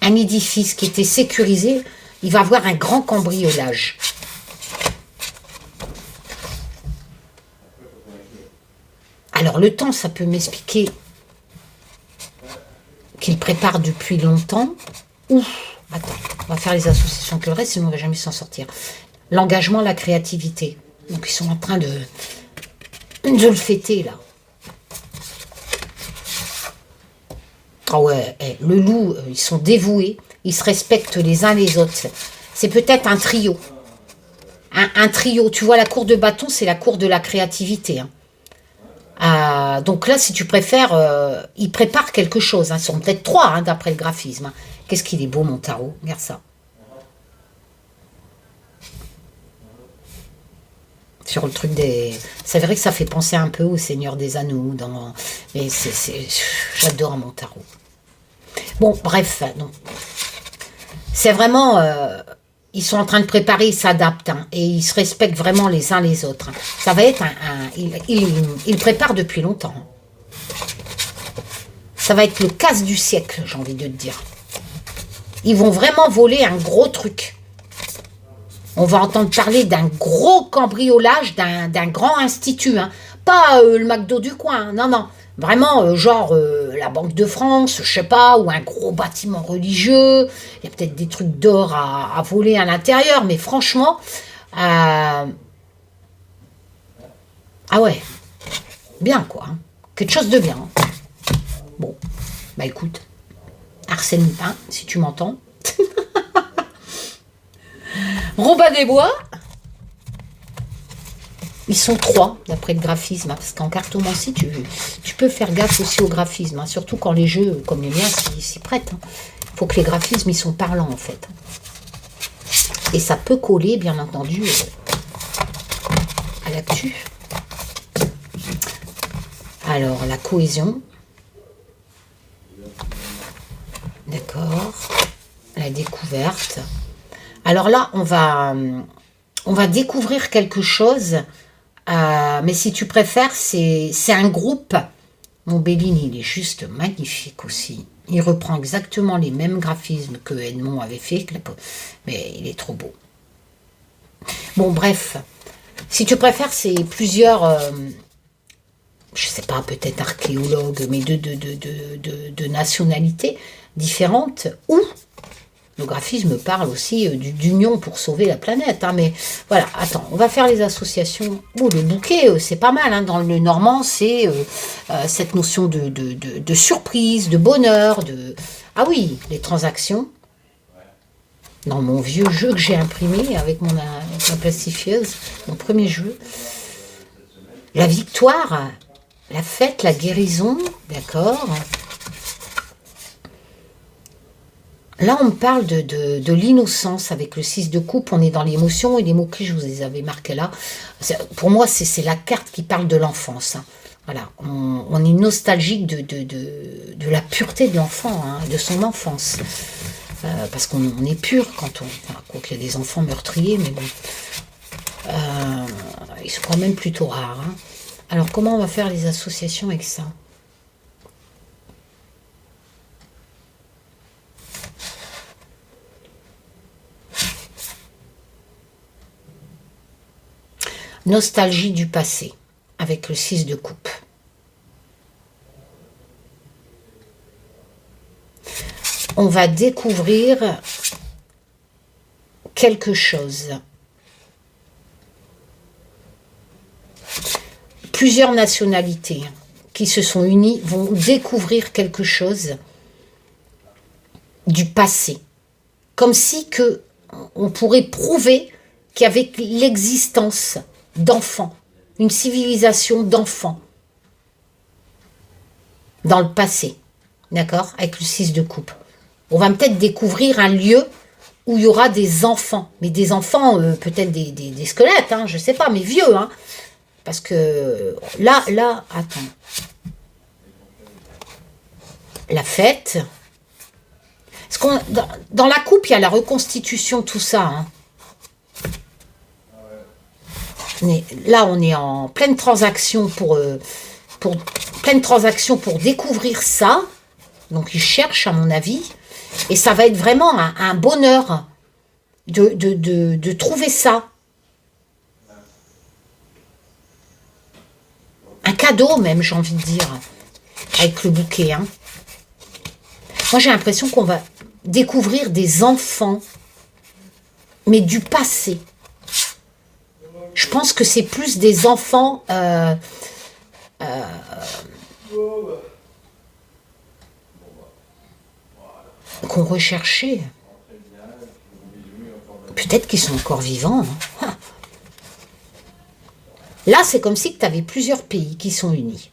Un édifice qui était sécurisé, il va avoir un grand cambriolage. Alors le temps, ça peut m'expliquer qu'il prépare depuis longtemps. Ou, attends, on va faire les associations que le reste, sinon on ne va jamais s'en sortir. L'engagement, la créativité. Donc ils sont en train de le fêter là. Ah ouais, le loup, ils sont dévoués, ils se respectent les uns les autres. C'est peut-être un trio. Un trio, tu vois, la cour de bâton, c'est la cour de la créativité. Hein. Donc là, si tu préfères, ils préparent quelque chose. Hein. Ils sont peut-être trois, hein, d'après le graphisme. Hein. Qu'est-ce qu'il est beau, mon tarot. Regarde ça. Sur le truc des... C'est vrai que ça fait penser un peu au Seigneur des Anneaux. Mais j'adore mon tarot. Bon, bref. C'est vraiment... ils sont en train de préparer, ils s'adaptent. Hein, et ils se respectent vraiment les uns les autres. Hein. Ça va être ils préparent depuis longtemps. Ça va être le casse du siècle, j'ai envie de te dire. Ils vont vraiment voler un gros truc. On va entendre parler d'un gros cambriolage, d'un grand institut. Hein. Pas le McDo du coin, hein. Non, non. Vraiment, genre la Banque de France, je sais pas, ou un gros bâtiment religieux. Il y a peut-être des trucs d'or à voler à l'intérieur, mais franchement... ah ouais, bien quoi. Hein. Quelque chose de bien. Hein. Bon, bah écoute, Arsène Lupin, si tu m'entends... Robin des Bois, ils sont 3 d'après le graphisme, hein, parce qu'en cartomancie, tu peux faire gaffe aussi au graphisme, hein, surtout quand les jeux comme les miens s'y prêtent. Il faut que les graphismes ils sont parlants en fait. Et ça peut coller bien entendu à l'actu. Alors la cohésion, d'accord, la découverte. Alors là, on va découvrir quelque chose, mais si tu préfères, c'est un groupe. Mon Bellini, il est juste magnifique aussi. Il reprend exactement les mêmes graphismes que Edmond avait fait, mais il est trop beau. Bon, bref, si tu préfères, c'est plusieurs, je sais pas, peut-être archéologues, mais de nationalités différentes, ou... Le graphisme parle aussi d'union pour sauver la planète. Hein, mais voilà, attends, on va faire les associations. Oh, le bouquet, c'est pas mal. Hein, dans le normand, c'est cette notion de surprise, de bonheur. Ah oui, les transactions. Dans mon vieux jeu que j'ai imprimé avec ma plastifieuse, mon premier jeu. La victoire, la fête, la guérison, d'accord. Là, on me parle de l'innocence avec le 6 de coupe. On est dans l'émotion et les mots-clés, je vous les avais marqués là. Pour moi, c'est la carte qui parle de l'enfance. Hein. Voilà, on est nostalgique de la pureté de l'enfant, hein, de son enfance. Parce qu'on est pur quand on... Enfin, quoi qu'il y a des enfants meurtriers, mais bon. Ils sont quand même plutôt rares. Hein. Alors, comment on va faire les associations avec ça ? Nostalgie du passé, avec le 6 de coupe. On va découvrir quelque chose. Plusieurs nationalités qui se sont unies vont découvrir quelque chose du passé. Comme si on pourrait prouver qu'il y avait l'existence d'enfants, une civilisation d'enfants dans le passé, d'accord, avec le 6 de coupe. On va peut-être découvrir un lieu où il y aura des enfants, mais des enfants, peut-être des squelettes, hein, je sais pas, mais vieux, hein, parce que là, attends, la fête, dans la coupe, il y a la reconstitution, tout ça, hein. Là, on est en pleine transaction pour découvrir ça. Donc, ils cherchent, à mon avis. Et ça va être vraiment un bonheur de trouver ça. Un cadeau, même, j'ai envie de dire, avec le bouquet. Hein. Moi, j'ai l'impression qu'on va découvrir des enfants, mais du passé. Je pense que c'est plus des enfants qu'on recherchait. Peut-être qu'ils sont encore vivants. Hein. Là, c'est comme si tu avais plusieurs pays qui sont unis.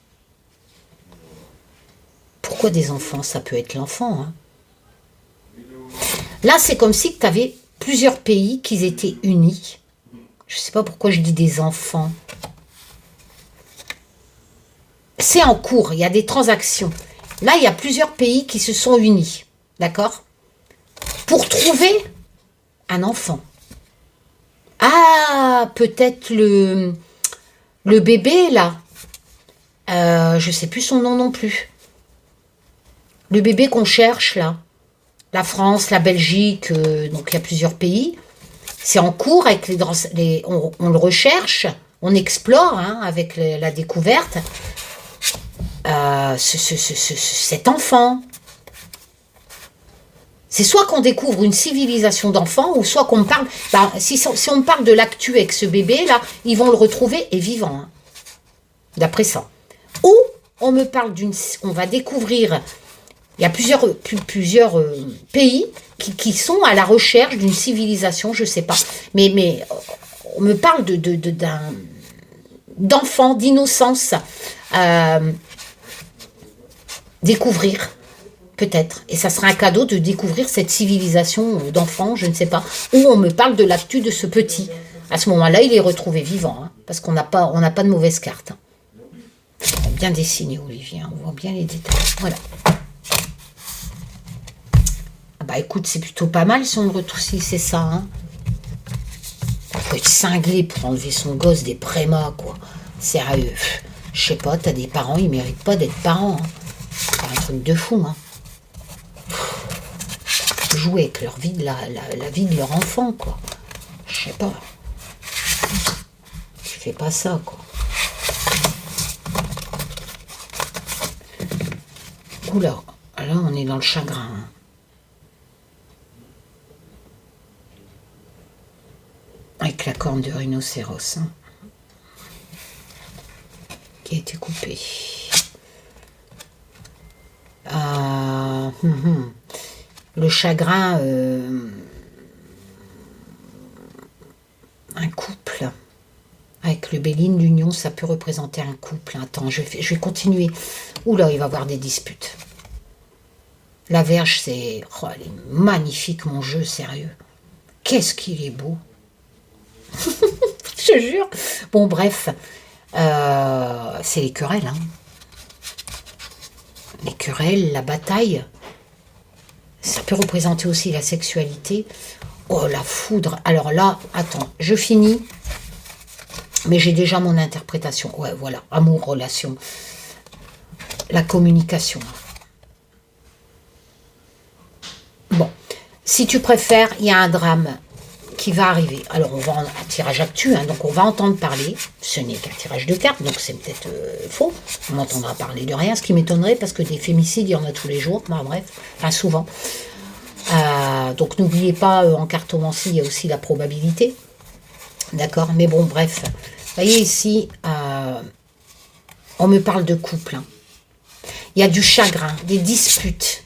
Pourquoi des enfants? Ça peut être l'enfant. Hein. Là, c'est comme si tu avais plusieurs pays qui étaient unis. Je ne sais pas pourquoi je dis des enfants. C'est en cours, il y a des transactions. Là, il y a plusieurs pays qui se sont unis, d'accord? Pour trouver un enfant. Ah, peut-être le bébé, là. Je ne sais plus son nom non plus. Le bébé qu'on cherche, là. La France, la Belgique, donc il y a plusieurs pays. C'est en cours, avec on le recherche, on explore hein, avec la découverte. Cet enfant. C'est soit qu'on découvre une civilisation d'enfants, ou soit qu'on parle... Ben, si on parle de l'actu avec ce bébé-là, ils vont le retrouver et vivant. Hein, d'après ça. Ou on me parle on va découvrir... Il y a plusieurs pays qui sont à la recherche d'une civilisation, je ne sais pas. Mais on me parle d'enfants, d'innocence. Découvrir, peut-être. Et ça sera un cadeau de découvrir cette civilisation d'enfants, je ne sais pas. Ou on me parle de l'actu de ce petit. À ce moment-là, il est retrouvé vivant. Hein, parce qu'on n'a pas de mauvaise carte. On a bien dessiné, Olivier. On voit bien les détails. Voilà. Bah écoute, c'est plutôt pas mal si on le retrouve, si c'est ça. Hein. On peut être cinglé pour enlever son gosse des prémas, quoi. Sérieux. Je sais pas, t'as des parents, ils méritent pas d'être parents. Hein. C'est un truc de fou. Hein. Jouer avec leur vie, la vie de leur enfant, quoi. Je sais pas. Je fais pas ça, quoi. Oula, là on est dans le chagrin. Hein. Avec la corne de rhinocéros, hein, qui a été coupée. Le chagrin, un couple. Avec le Béline, l'union, ça peut représenter un couple. Attends, je vais continuer. Oula, il va y avoir des disputes. La Vierge, c'est... Oh, elle est magnifique, mon jeu, sérieux. Qu'est-ce qu'il est beau. Je te jure. Bon, bref. C'est les querelles. Hein. Les querelles, la bataille. Ça peut représenter aussi la sexualité. Oh, la foudre. Alors là, attends, je finis. Mais j'ai déjà mon interprétation. Ouais, voilà. Amour, relation. La communication. Bon. Si tu préfères, il y a un drame qui va arriver. Alors, on va en un tirage actu, hein, donc on va entendre parler. Ce n'est qu'un tirage de cartes, donc c'est peut-être faux. On entendra parler de rien, ce qui m'étonnerait, parce que des fémicides, il y en a tous les jours. Bah, bref, enfin souvent. Donc, n'oubliez pas, en cartomancie, il y a aussi la probabilité. D'accord? Mais bon, bref. Vous voyez ici, on me parle de couple. Hein. Il y a du chagrin, des disputes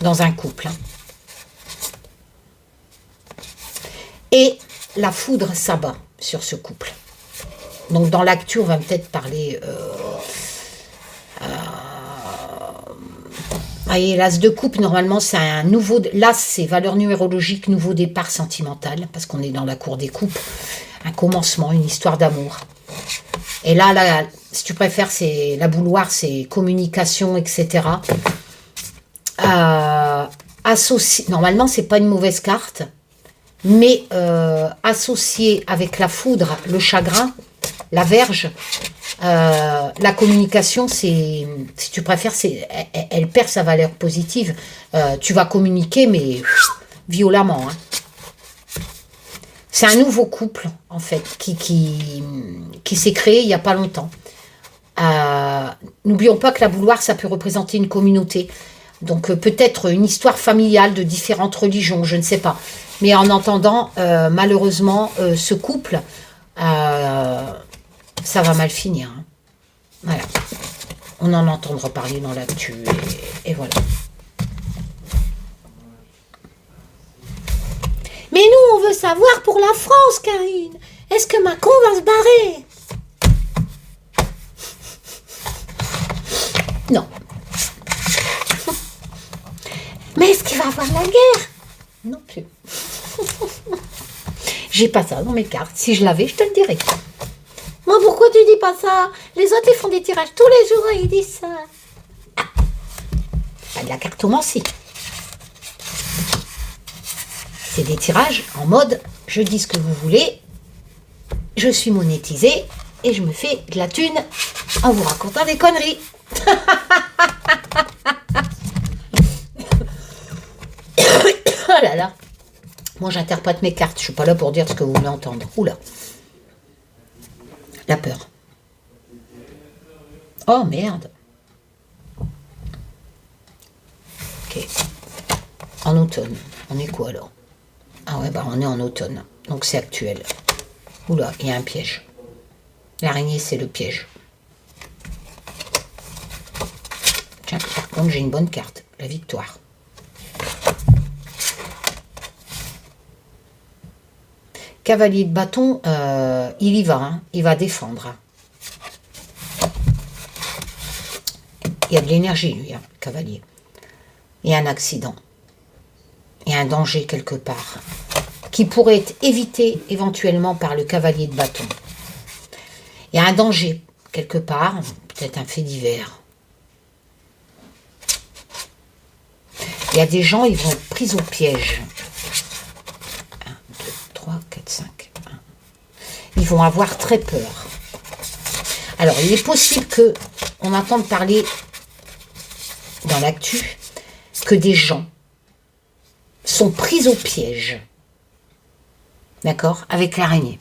dans un couple. Hein. Et la foudre s'abat sur ce couple. Donc dans l'actu, on va peut-être parler... voyez, l'as de coupe, normalement, c'est un nouveau... L'as, c'est valeur numérologique, nouveau départ sentimental, parce qu'on est dans la cour des coupes. Un commencement, une histoire d'amour. Et là, si tu préfères, c'est la bouilloire, c'est communication, etc. Normalement, c'est pas une mauvaise carte. Mais associé avec la foudre, le chagrin, la verge, la communication, c'est, si tu préfères, elle perd sa valeur positive. Tu vas communiquer, mais violemment. Hein. C'est un nouveau couple, en fait, qui s'est créé il n'y a pas longtemps. N'oublions pas que la bouilloire, ça peut représenter une communauté. Donc peut-être une histoire familiale de différentes religions, je ne sais pas. Mais en entendant, malheureusement, ce couple, ça va mal finir. Hein. Voilà. On en entendra parler dans l'actu. Et voilà. Mais nous, on veut savoir pour la France, Karine. Est-ce que Macron va se barrer? Non. Mais est-ce qu'il va y avoir la guerre? Non plus. J'ai pas ça dans mes cartes. Si je l'avais, je te le dirais. Moi, pourquoi tu dis pas ça? Les autres, ils font des tirages tous les jours et ils disent ça. Ah, pas de la cartomancie. C'est des tirages en mode, je dis ce que vous voulez, je suis monétisée et je me fais de la thune en vous racontant des conneries. Oh là là. Moi, j'interprète mes cartes. Je suis pas là pour dire ce que vous voulez entendre. Oula. La peur. Oh, merde. Ok. En automne. On est quoi, alors? Ah ouais, bah on est en automne. Donc, c'est actuel. Oula, il y a un piège. L'araignée, c'est le piège. Tiens, par contre, j'ai une bonne carte. La victoire. Cavalier de bâton, il y va, hein, il va défendre. Hein. Il y a de l'énergie, lui, hein, cavalier. Il y a un accident. Il y a un danger quelque part, qui pourrait être évité éventuellement par le cavalier de bâton. Il y a un danger quelque part, peut-être un fait divers. Il y a des gens, ils vont être pris au piège. 1, 2, 3, 4, 5. Ils vont avoir très peur. Alors, il est possible que on entende parler dans l'actu que des gens sont pris au piège. D'accord? Avec l'araignée.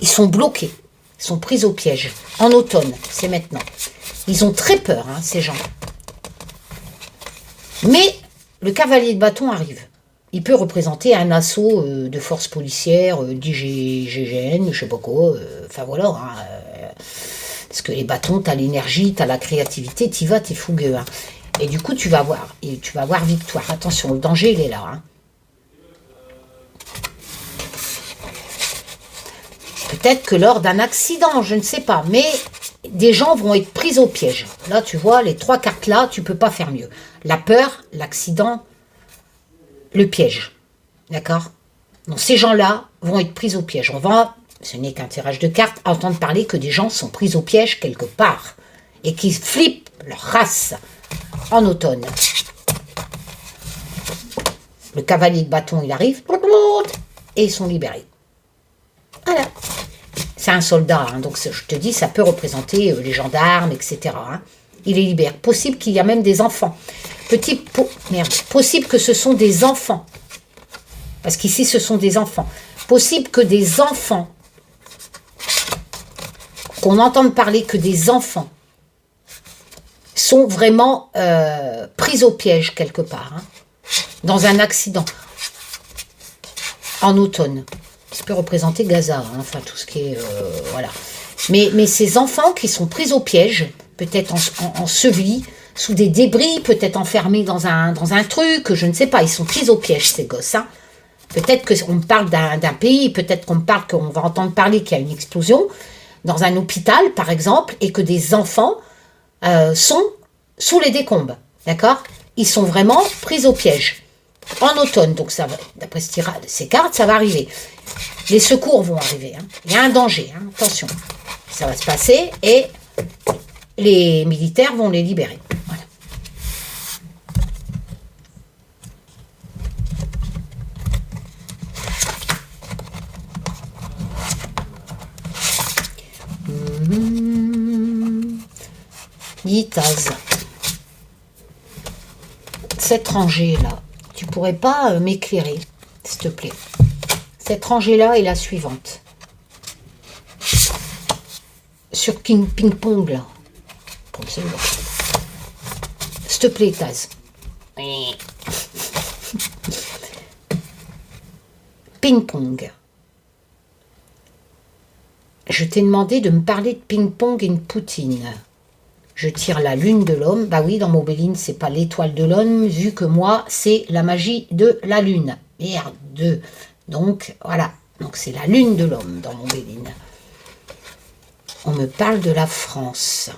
Ils sont bloqués. Ils sont pris au piège. En automne, c'est maintenant. Ils ont très peur, hein, ces gens. Mais le cavalier de bâton arrive. Il peut représenter un assaut de force policière, d'IGGN, je sais pas quoi. Enfin voilà. Hein, parce que les bâtons, t'as l'énergie, t'as la créativité, t'y vas, t'es fougueux. Hein. Et du coup, tu vas voir. Et tu vas voir victoire. Attention, le danger, il est là. Hein. Peut-être que lors d'un accident, je ne sais pas. Mais des gens vont être pris au piège. Là, tu vois, les 3 cartes là, tu peux pas faire mieux. La peur, l'accident, le piège. D'accord? Donc, ces gens-là vont être pris au piège. On va, ce n'est qu'un tirage de cartes, entendre parler que des gens sont pris au piège quelque part. Et qui flippent leur race. En automne. Le cavalier de bâton, il arrive, et ils sont libérés. Voilà. C'est un soldat, hein, donc je te dis, ça peut représenter les gendarmes, etc. Hein. Il est libéré. Possible qu'il y a même des enfants. Possible que ce sont des enfants. Parce qu'ici, ce sont des enfants. Possible que des enfants, qu'on entende parler que des enfants, sont vraiment pris au piège quelque part, hein, dans un accident, en automne. Ça peut représenter Gaza, hein, enfin tout ce qui est... voilà. Mais ces enfants qui sont pris au piège, peut-être ensevelis, sous des débris, peut-être enfermés dans un truc, je ne sais pas, ils sont pris au piège ces gosses. Hein. Peut-être qu'on parle d'un pays, peut-être qu'on parle qu'on va entendre parler qu'il y a une explosion dans un hôpital, par exemple, et que des enfants sont sous les décombres, d'accord? Ils sont vraiment pris au piège. En automne, donc ça va, d'après ces cartes, ça va arriver. Les secours vont arriver. Hein. Il y a un danger, hein. Attention. Ça va se passer et les militaires vont les libérer. Voilà. Yitaz. Cette rangée-là, tu pourrais pas m'éclairer, s'il te plaît. Cette rangée-là est la suivante. Sur ping-pong, là. S'il te plaît, Taz. Ping-pong. Je t'ai demandé de me parler de ping-pong et de Poutine. Je tire la lune de l'homme. Bah oui, dans Mobeline, c'est pas l'étoile de l'homme, vu que moi, c'est la magie de la lune. Merde. Donc, voilà. Donc, c'est la lune de l'homme dans Mobeline. On me parle de la France.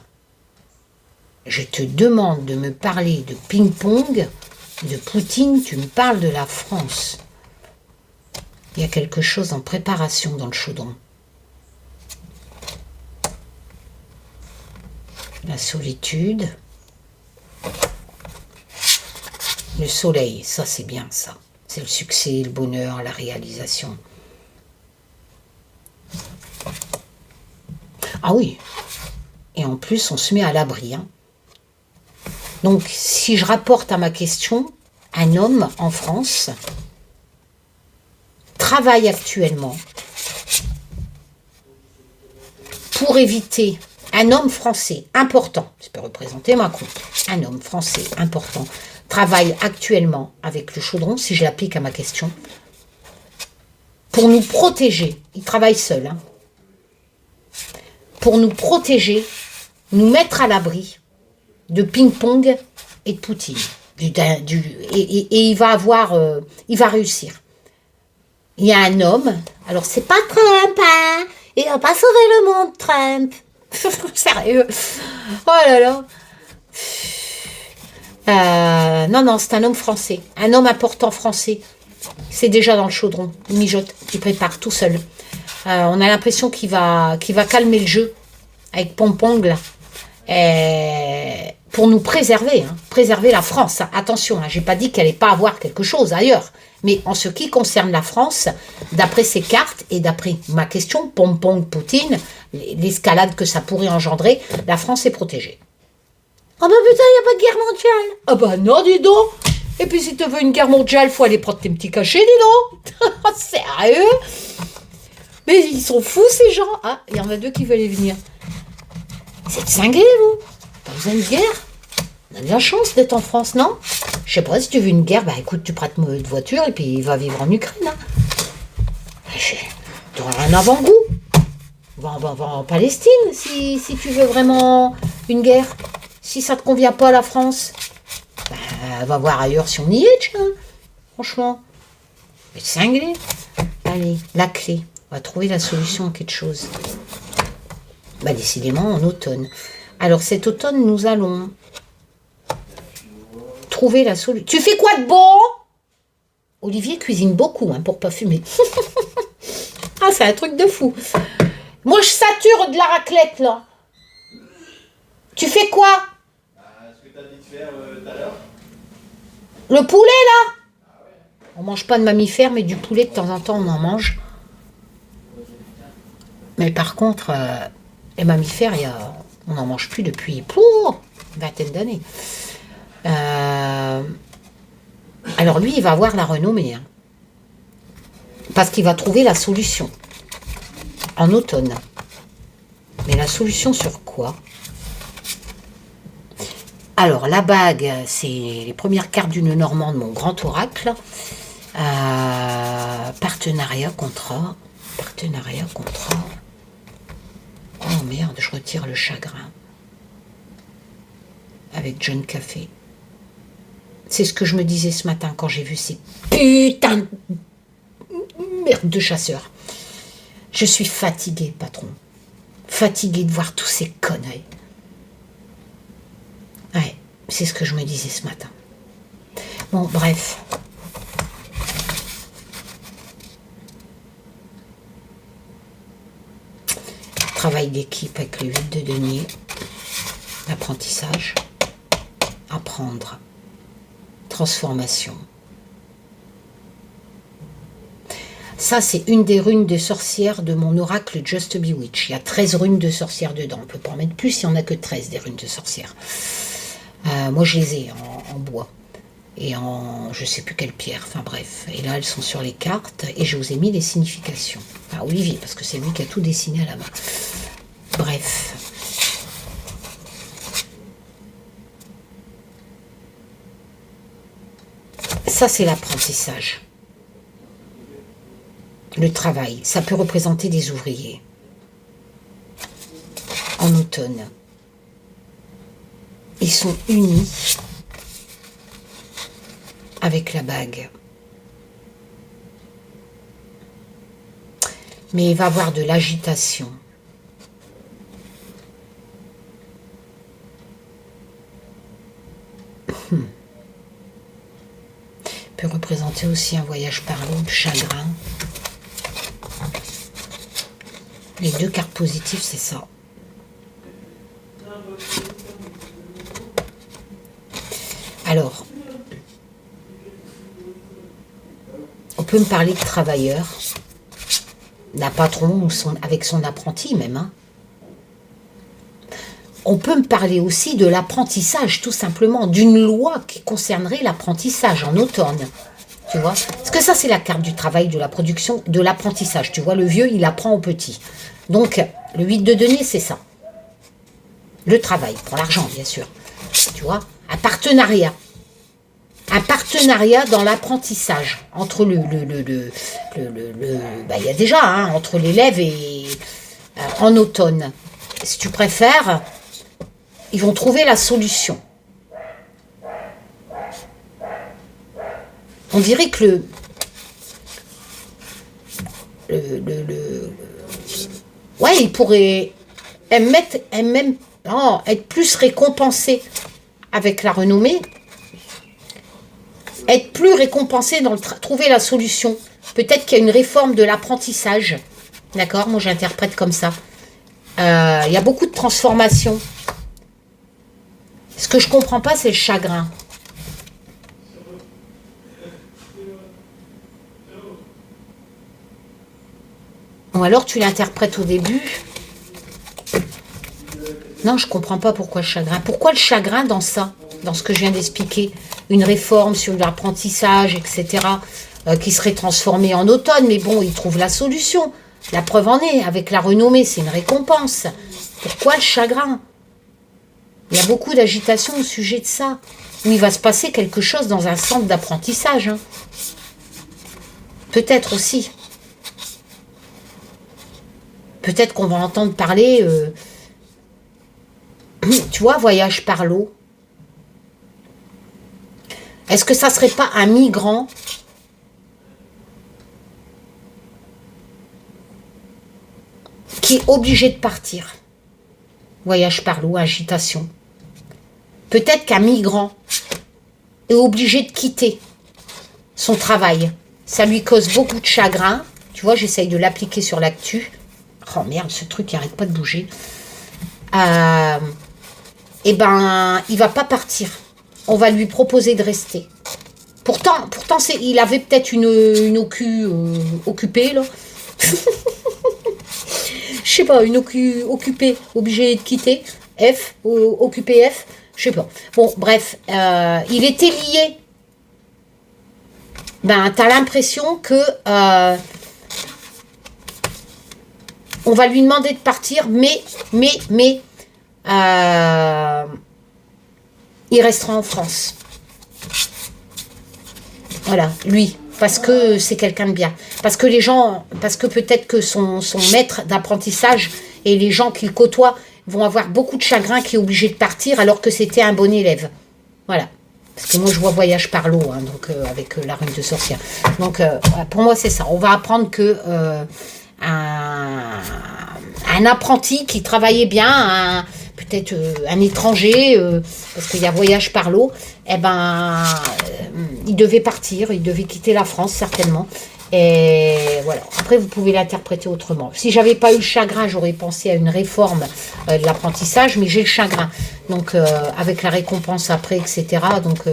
Je te demande de me parler de ping-pong de Poutine, tu me parles de la France. Il y a quelque chose en préparation dans le chaudron. La solitude. Le soleil, ça c'est bien ça. C'est le succès, le bonheur, la réalisation. Ah oui. Et en plus, on se met à l'abri. Hein. Donc, si je rapporte à ma question, un homme en France travaille actuellement pour éviter, un homme français important, ça peut représenter Macron, un homme français important, travaille actuellement avec le chaudron, si je l'applique à ma question, pour nous protéger, il travaille seul, hein, pour nous protéger, nous mettre à l'abri de ping-pong et de Poutine. Et il va avoir, il va réussir. Il y a un homme, alors c'est pas Trump, hein, il va pas sauver le monde, Trump. Sérieux. Oh là là. Non, non, c'est un homme français, un homme important français. C'est déjà dans le chaudron, il mijote, il prépare tout seul. On a l'impression qu'il va calmer le jeu avec Pompong là. Pour nous préserver, hein, préserver la France. Attention, hein, j'ai pas dit qu'elle n'allait pas avoir quelque chose ailleurs. Mais en ce qui concerne la France, d'après ces cartes et d'après ma question, Pompong, Poutine, l'escalade que ça pourrait engendrer, la France est protégée. Ah bah putain, il n'y a pas de guerre mondiale. Ah bah non, dis donc. Et puis si tu veux une guerre mondiale, faut aller prendre tes petits cachets, dis donc. Sérieux? Mais ils sont fous ces gens. Ah, il y en a deux qui veulent y venir. C'est cinglé, vous. Pas besoin de guerre. On a de la chance d'être en France, non? Je sais pas, si tu veux une guerre, bah écoute, tu prêtes de voiture et puis il va vivre en Ukraine. Hein. Tu auras un avant-goût. Va en Palestine si tu veux vraiment une guerre. Si ça te convient pas à la France, bah, va voir ailleurs si on y est, tiens. Franchement. Mais cinglé. Allez, la clé. On va trouver la solution à quelque chose. Bah décidément en automne. Alors cet automne, nous allons trouver la solution. Tu fais quoi de bon? Olivier cuisine beaucoup hein, pour pas fumer. Ah, c'est un truc de fou. Moi, je sature de la raclette, là. Tu fais quoi? Ce que tu as dit de faire tout à l'heure. Le poulet, là? On mange pas de mammifères, mais du poulet, de temps en temps, on en mange. Mais par contre, les mammifères, on n'en mange plus depuis une vingtaine d'années. Alors lui, il va avoir la renommée. Hein, parce qu'il va trouver la solution. En automne. Mais la solution sur quoi? Alors, la bague, c'est les premières cartes du nœud normand de mon grand oracle. Partenariat, contrat. Partenariat, contrat. Oh merde, je retire le chagrin. Avec John Café. C'est ce que je me disais ce matin quand j'ai vu ces putains de merde de chasseurs. Je suis fatiguée, patron. Fatiguée de voir tous ces conneries. Ouais, c'est ce que je me disais ce matin. Bon, bref. Travail d'équipe avec le 8 de denier. L'apprentissage. Apprendre. Transformation. Ça, c'est une des runes de sorcière de mon oracle Just Bewitch. Il y a 13 runes de sorcière dedans. On ne peut pas en mettre plus, il n'y en a que 13 des runes de sorcière. Moi, je les ai en bois. Et en je ne sais plus quelle pierre. Enfin bref. Et là, elles sont sur les cartes. Et je vous ai mis les significations. Enfin, Olivier, parce que c'est lui qui a tout dessiné à la main. Bref. Ça, c'est l'apprentissage. Le travail, ça peut représenter des ouvriers. En automne, ils sont unis avec la bague. Mais il va y avoir de l'agitation. représenter aussi un voyage par l'eau, chagrin. Les deux cartes positives, c'est ça. Alors, on peut me parler de travailleur, d'un patron ou avec son apprenti même. Hein. On peut me parler aussi de l'apprentissage, tout simplement, d'une loi qui concernerait l'apprentissage en automne. Tu vois? Parce que ça, c'est la carte du travail, de la production, de l'apprentissage. Tu vois, le vieux, il apprend au petit. Donc, le 8 de denier, c'est ça. Le travail, pour l'argent, bien sûr. Tu vois? Un partenariat. Un partenariat dans l'apprentissage entre il y a déjà, hein, entre l'élève et en automne. Si tu préfères, ils vont trouver la solution. On dirait que ouais, il pourrait être plus récompensé avec la renommée, être plus récompensé dans trouver la solution. Peut-être qu'il y a une réforme de l'apprentissage. D'accord? Moi, j'interprète comme ça. Il y a beaucoup de transformations. Ce que je comprends pas, c'est le chagrin. Ou alors tu l'interprètes au début. Non, je comprends pas pourquoi le chagrin. Pourquoi le chagrin dans ça, dans ce que je viens d'expliquer? Une réforme sur l'apprentissage, etc., qui serait transformée en automne. Mais bon, ils trouvent la solution. La preuve en est, avec la renommée, c'est une récompense. Pourquoi le chagrin? Il y a beaucoup d'agitation au sujet de ça. Où il va se passer quelque chose dans un centre d'apprentissage. Hein. Peut-être aussi. Peut-être qu'on va entendre parler, tu vois, voyage par l'eau. Est-ce que ça serait pas un migrant qui est obligé de partir? Voyage par l'eau, agitation. Peut-être qu'un migrant est obligé de quitter son travail. Ça lui cause beaucoup de chagrin. Tu vois, j'essaye de l'appliquer sur l'actu. Oh merde, ce truc il n'arrête pas de bouger. Eh ben, il va pas partir. On va lui proposer de rester. Pourtant il avait peut-être une occupée, là. Je sais pas, une occupée, obligée de quitter. F, occupé F, je sais pas. Bon, bref, il était lié. Ben, t'as l'impression que... on va lui demander de partir, mais il restera en France. Voilà, lui, parce que c'est quelqu'un de bien. Parce que les gens, parce que peut-être que son maître d'apprentissage et les gens qu'il côtoie vont avoir beaucoup de chagrin qui est obligé de partir alors que c'était un bon élève. Voilà. Parce que moi, je vois voyage par l'eau, hein, donc avec la rune de sorcière. Donc, pour moi, c'est ça. On va apprendre que... un apprenti qui travaillait bien, peut-être un étranger, parce qu'il y a voyage par l'eau, eh ben, il devait partir, il devait quitter la France certainement. Et voilà. Après, vous pouvez l'interpréter autrement. Si j'avais pas eu le chagrin, j'aurais pensé à une réforme de l'apprentissage, mais j'ai le chagrin. Donc, avec la récompense après, etc. Donc,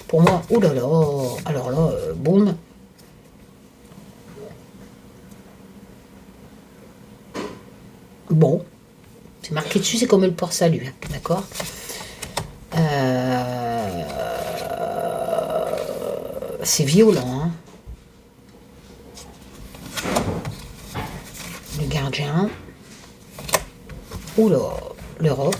pour moi, oulala, alors là, boum. Bon, c'est marqué dessus, c'est comme le port salut, hein, d'accord. C'est violent, hein. Le gardien. Oula, l'Europe.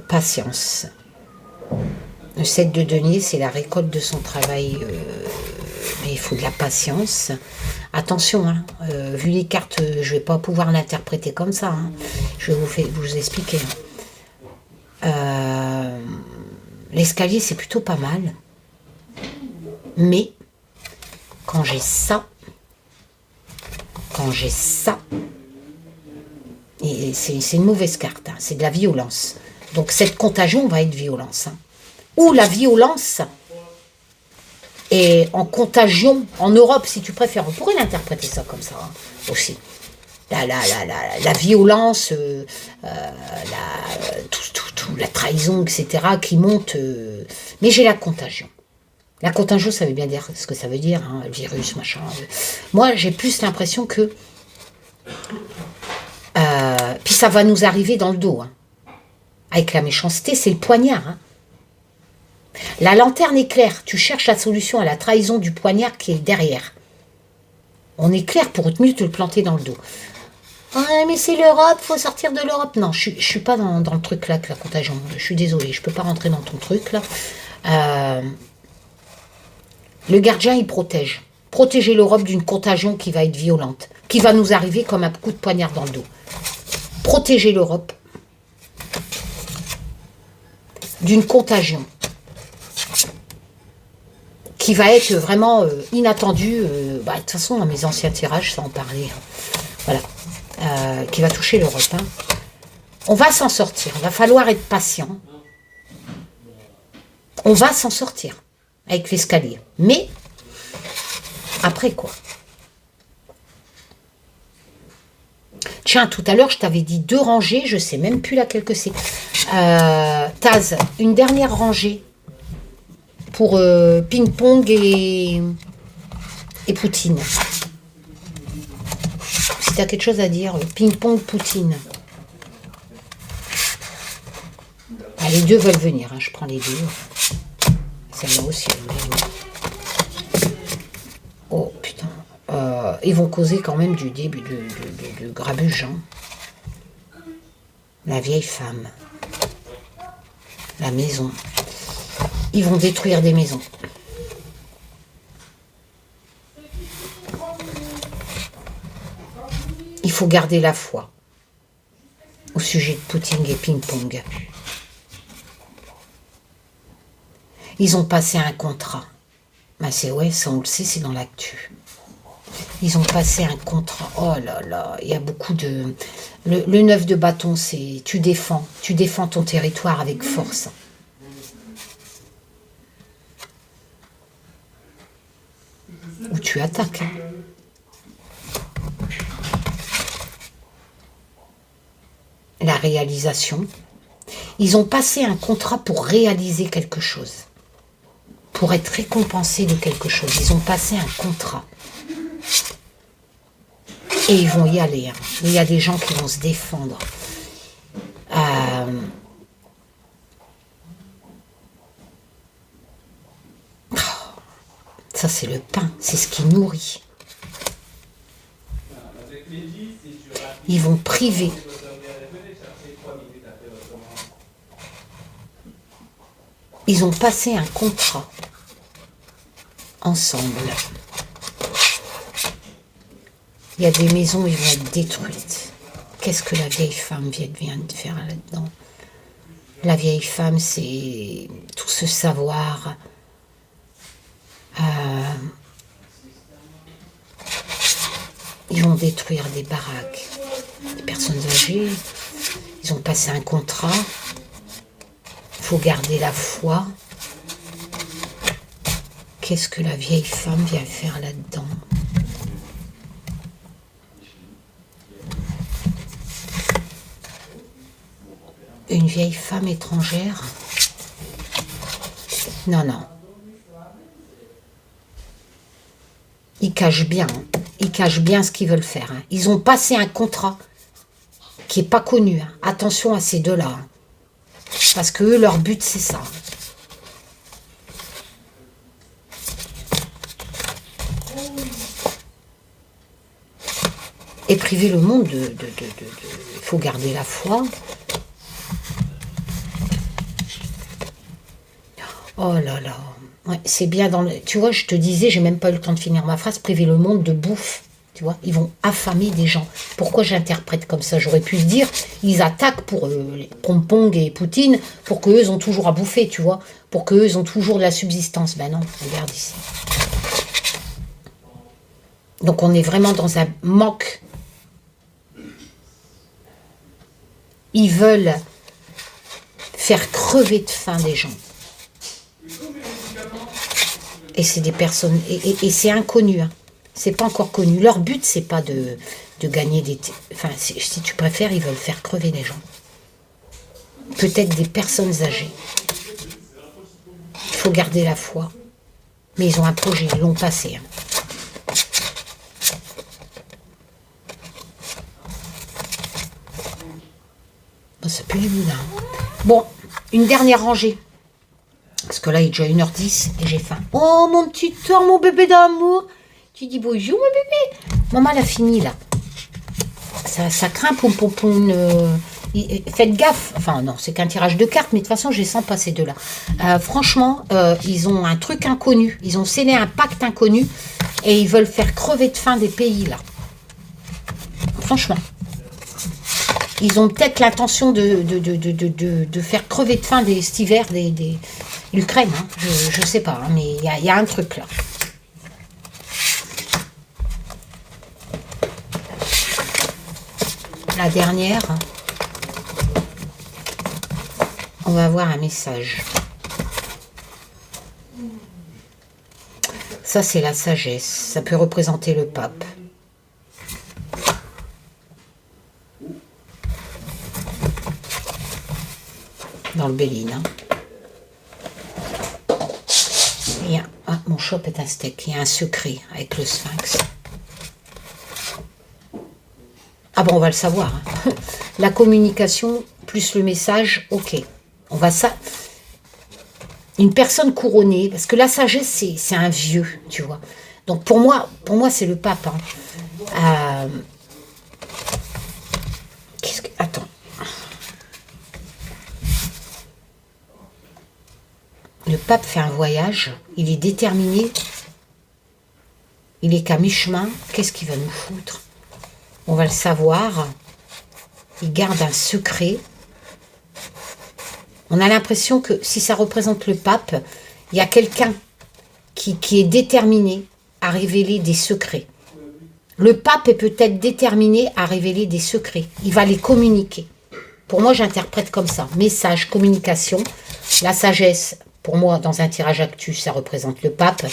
Patience. Le 7 de denier, c'est la récolte de son travail, mais il faut de la patience. Attention, hein, vu les cartes, je ne vais pas pouvoir l'interpréter comme ça. Hein. Je vais vous expliquer. L'escalier, c'est plutôt pas mal. Mais, quand j'ai ça, Et c'est une mauvaise carte, hein, c'est de la violence. Donc cette contagion va être violence. Hein. Ou la violence est en contagion en Europe, si tu préfères. On pourrait l'interpréter ça comme ça, hein, aussi. La violence, la trahison, etc., qui monte. Mais j'ai la contagion. La contagion, ça veut bien dire ce que ça veut dire, hein, virus, machin. Moi, j'ai plus l'impression que... puis ça va nous arriver dans le dos. Hein. Avec la méchanceté, c'est le poignard. Hein. La lanterne éclaire. Tu cherches la solution à la trahison du poignard qui est derrière. On éclaire pour mieux te le planter dans le dos. Ouais, mais c'est l'Europe, faut sortir de l'Europe. Non, je suis pas dans le truc là, que la contagion. Je suis désolée, je peux pas rentrer dans ton truc là. Le gardien, il protège. Protéger l'Europe d'une contagion qui va être violente, qui va nous arriver comme un coup de poignard dans le dos. Protéger l'Europe d'une contagion qui va être vraiment inattendue. De toute façon, dans mes anciens tirages, ça en parlait. Voilà. Qui va toucher l'Europe. Hein. On va s'en sortir. Il va falloir être patient. On va s'en sortir avec l'escalier. Mais, après quoi? Tiens, tout à l'heure, je t'avais dit 2 rangées. Je ne sais même plus laquelle que c'est. Taz, une dernière rangée pour ping-pong et Poutine. Si tu as quelque chose à dire, ping-pong, Poutine. Ah, les 2 veulent venir, hein, je prends les 2. Celle-là aussi, elle veut venir. Oh, putain. Ils vont causer quand même du début de grabuge. Hein. La vieille femme. La maison. Ils vont détruire des maisons. Il faut garder la foi au sujet de Poutine et ping-pong. Ils ont passé un contrat. Ben c'est ouais, ça on le sait, c'est dans l'actu. Ils ont passé un contrat. Oh là là, il y a beaucoup de... Le 9 de bâton, c'est tu défends ton territoire avec force. Ou tu attaques. Hein. La réalisation. Ils ont passé un contrat pour réaliser quelque chose. Pour être récompensés de quelque chose. Ils ont passé un contrat. Et ils vont y aller. Hein. Il y a des gens qui vont se défendre. Ça, c'est le pain. C'est ce qui nourrit. Ils vont priver. Ils ont passé un contrat ensemble. Il y a des maisons qui vont être détruites. Qu'est-ce que la vieille femme vient de faire là-dedans? La vieille femme, c'est tout ce savoir. Ils vont détruire des baraques, des personnes âgées. Ils ont passé un contrat. Il faut garder la foi. Qu'est-ce que la vieille femme vient faire là-dedans? Une vieille femme étrangère? Non, non. Ils cachent bien. Hein. Ils cachent bien ce qu'ils veulent faire. Hein. Ils ont passé un contrat qui n'est pas connu. Hein. Attention à ces deux-là. Hein. Parce que eux, leur but, c'est ça. Et priver le monde de... Il faut garder la foi. Oh là là. Ouais, c'est bien dans le... Tu vois, je te disais, j'ai même pas eu le temps de finir ma phrase, priver le monde de bouffe. Tu vois, ils vont affamer des gens. Pourquoi j'interprète comme ça? J'aurais pu se dire, ils attaquent pour les Pong et Poutine, pour qu'eux, ils ont toujours à bouffer, tu vois. Pour qu'eux, ils ont toujours de la subsistance. Ben non, regarde ici. Donc on est vraiment dans un manque Ils veulent faire crever de faim des gens. Et c'est des personnes... Et c'est inconnu. Hein. C'est pas encore connu. Leur but, c'est pas de gagner des... Enfin, si tu préfères, ils veulent faire crever les gens. Peut-être des personnes âgées. Il faut garder la foi. Mais ils ont un projet, ils l'ont passé. Hein. Bon, ça pue du boudin. Bon, une dernière rangée. Parce que là, il est déjà 1h10 et j'ai faim. Oh, mon petit Thor, mon bébé d'amour. Tu dis bonjour, mon bébé. Maman, elle a fini, là. Ça craint, poum, poum, poum. Faites gaffe. Enfin, non, c'est qu'un tirage de cartes, mais de toute façon, je les sens pas, ces deux-là. Franchement, ils ont un truc inconnu. Ils ont scellé un pacte inconnu et ils veulent faire crever de faim des pays, là. Franchement. Ils ont peut-être l'intention de faire crever de faim cet hiver l'Ukraine. Hein. Je ne sais pas, hein, mais il y a un truc là. La dernière, on va avoir un message. Ça, c'est la sagesse. Ça peut représenter le pape. Dans le Béline. Hein. Mon shop est un steak. Il y a un secret avec le sphinx. Ah bon, on va le savoir. Hein. La communication plus le message, ok. On va ça. Une personne couronnée, parce que la sagesse, c'est un vieux, tu vois. Donc pour moi c'est le pape. Hein. Attends. Le pape fait un voyage, il est déterminé, il est qu'à mi-chemin. Qu'est-ce qu'il va nous foutre? On va le savoir. Il garde un secret. On a l'impression que si ça représente le pape, il y a quelqu'un qui est déterminé à révéler des secrets. Le pape est peut-être déterminé à révéler des secrets. Il va les communiquer. Pour moi, j'interprète comme ça. Message, communication, la sagesse. Pour moi, dans un tirage actu, ça représente le pape.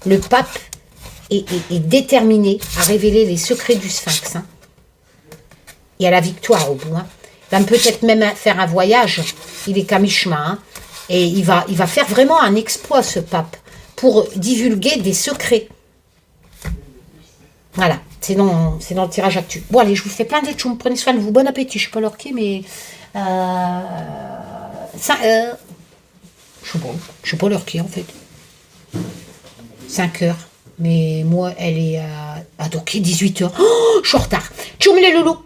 Le pape est déterminé à révéler les secrets du sphinx. Hein. Il y a la victoire au bout. Hein. Il va peut-être même faire un voyage. Il est qu'à mi-chemin. Hein. Et il va faire vraiment un exploit, ce pape, pour divulguer des secrets. Voilà, c'est dans le tirage actu. Bon, allez, je vous fais plein de tchoum. Prenez soin de vous. Bon appétit. Je ne sais pas leur qui, mais... je sais pas l'heure qui est en fait. 5h. Mais moi, elle est à donc 18h. Oh, je suis en retard. Tchoum les loulous.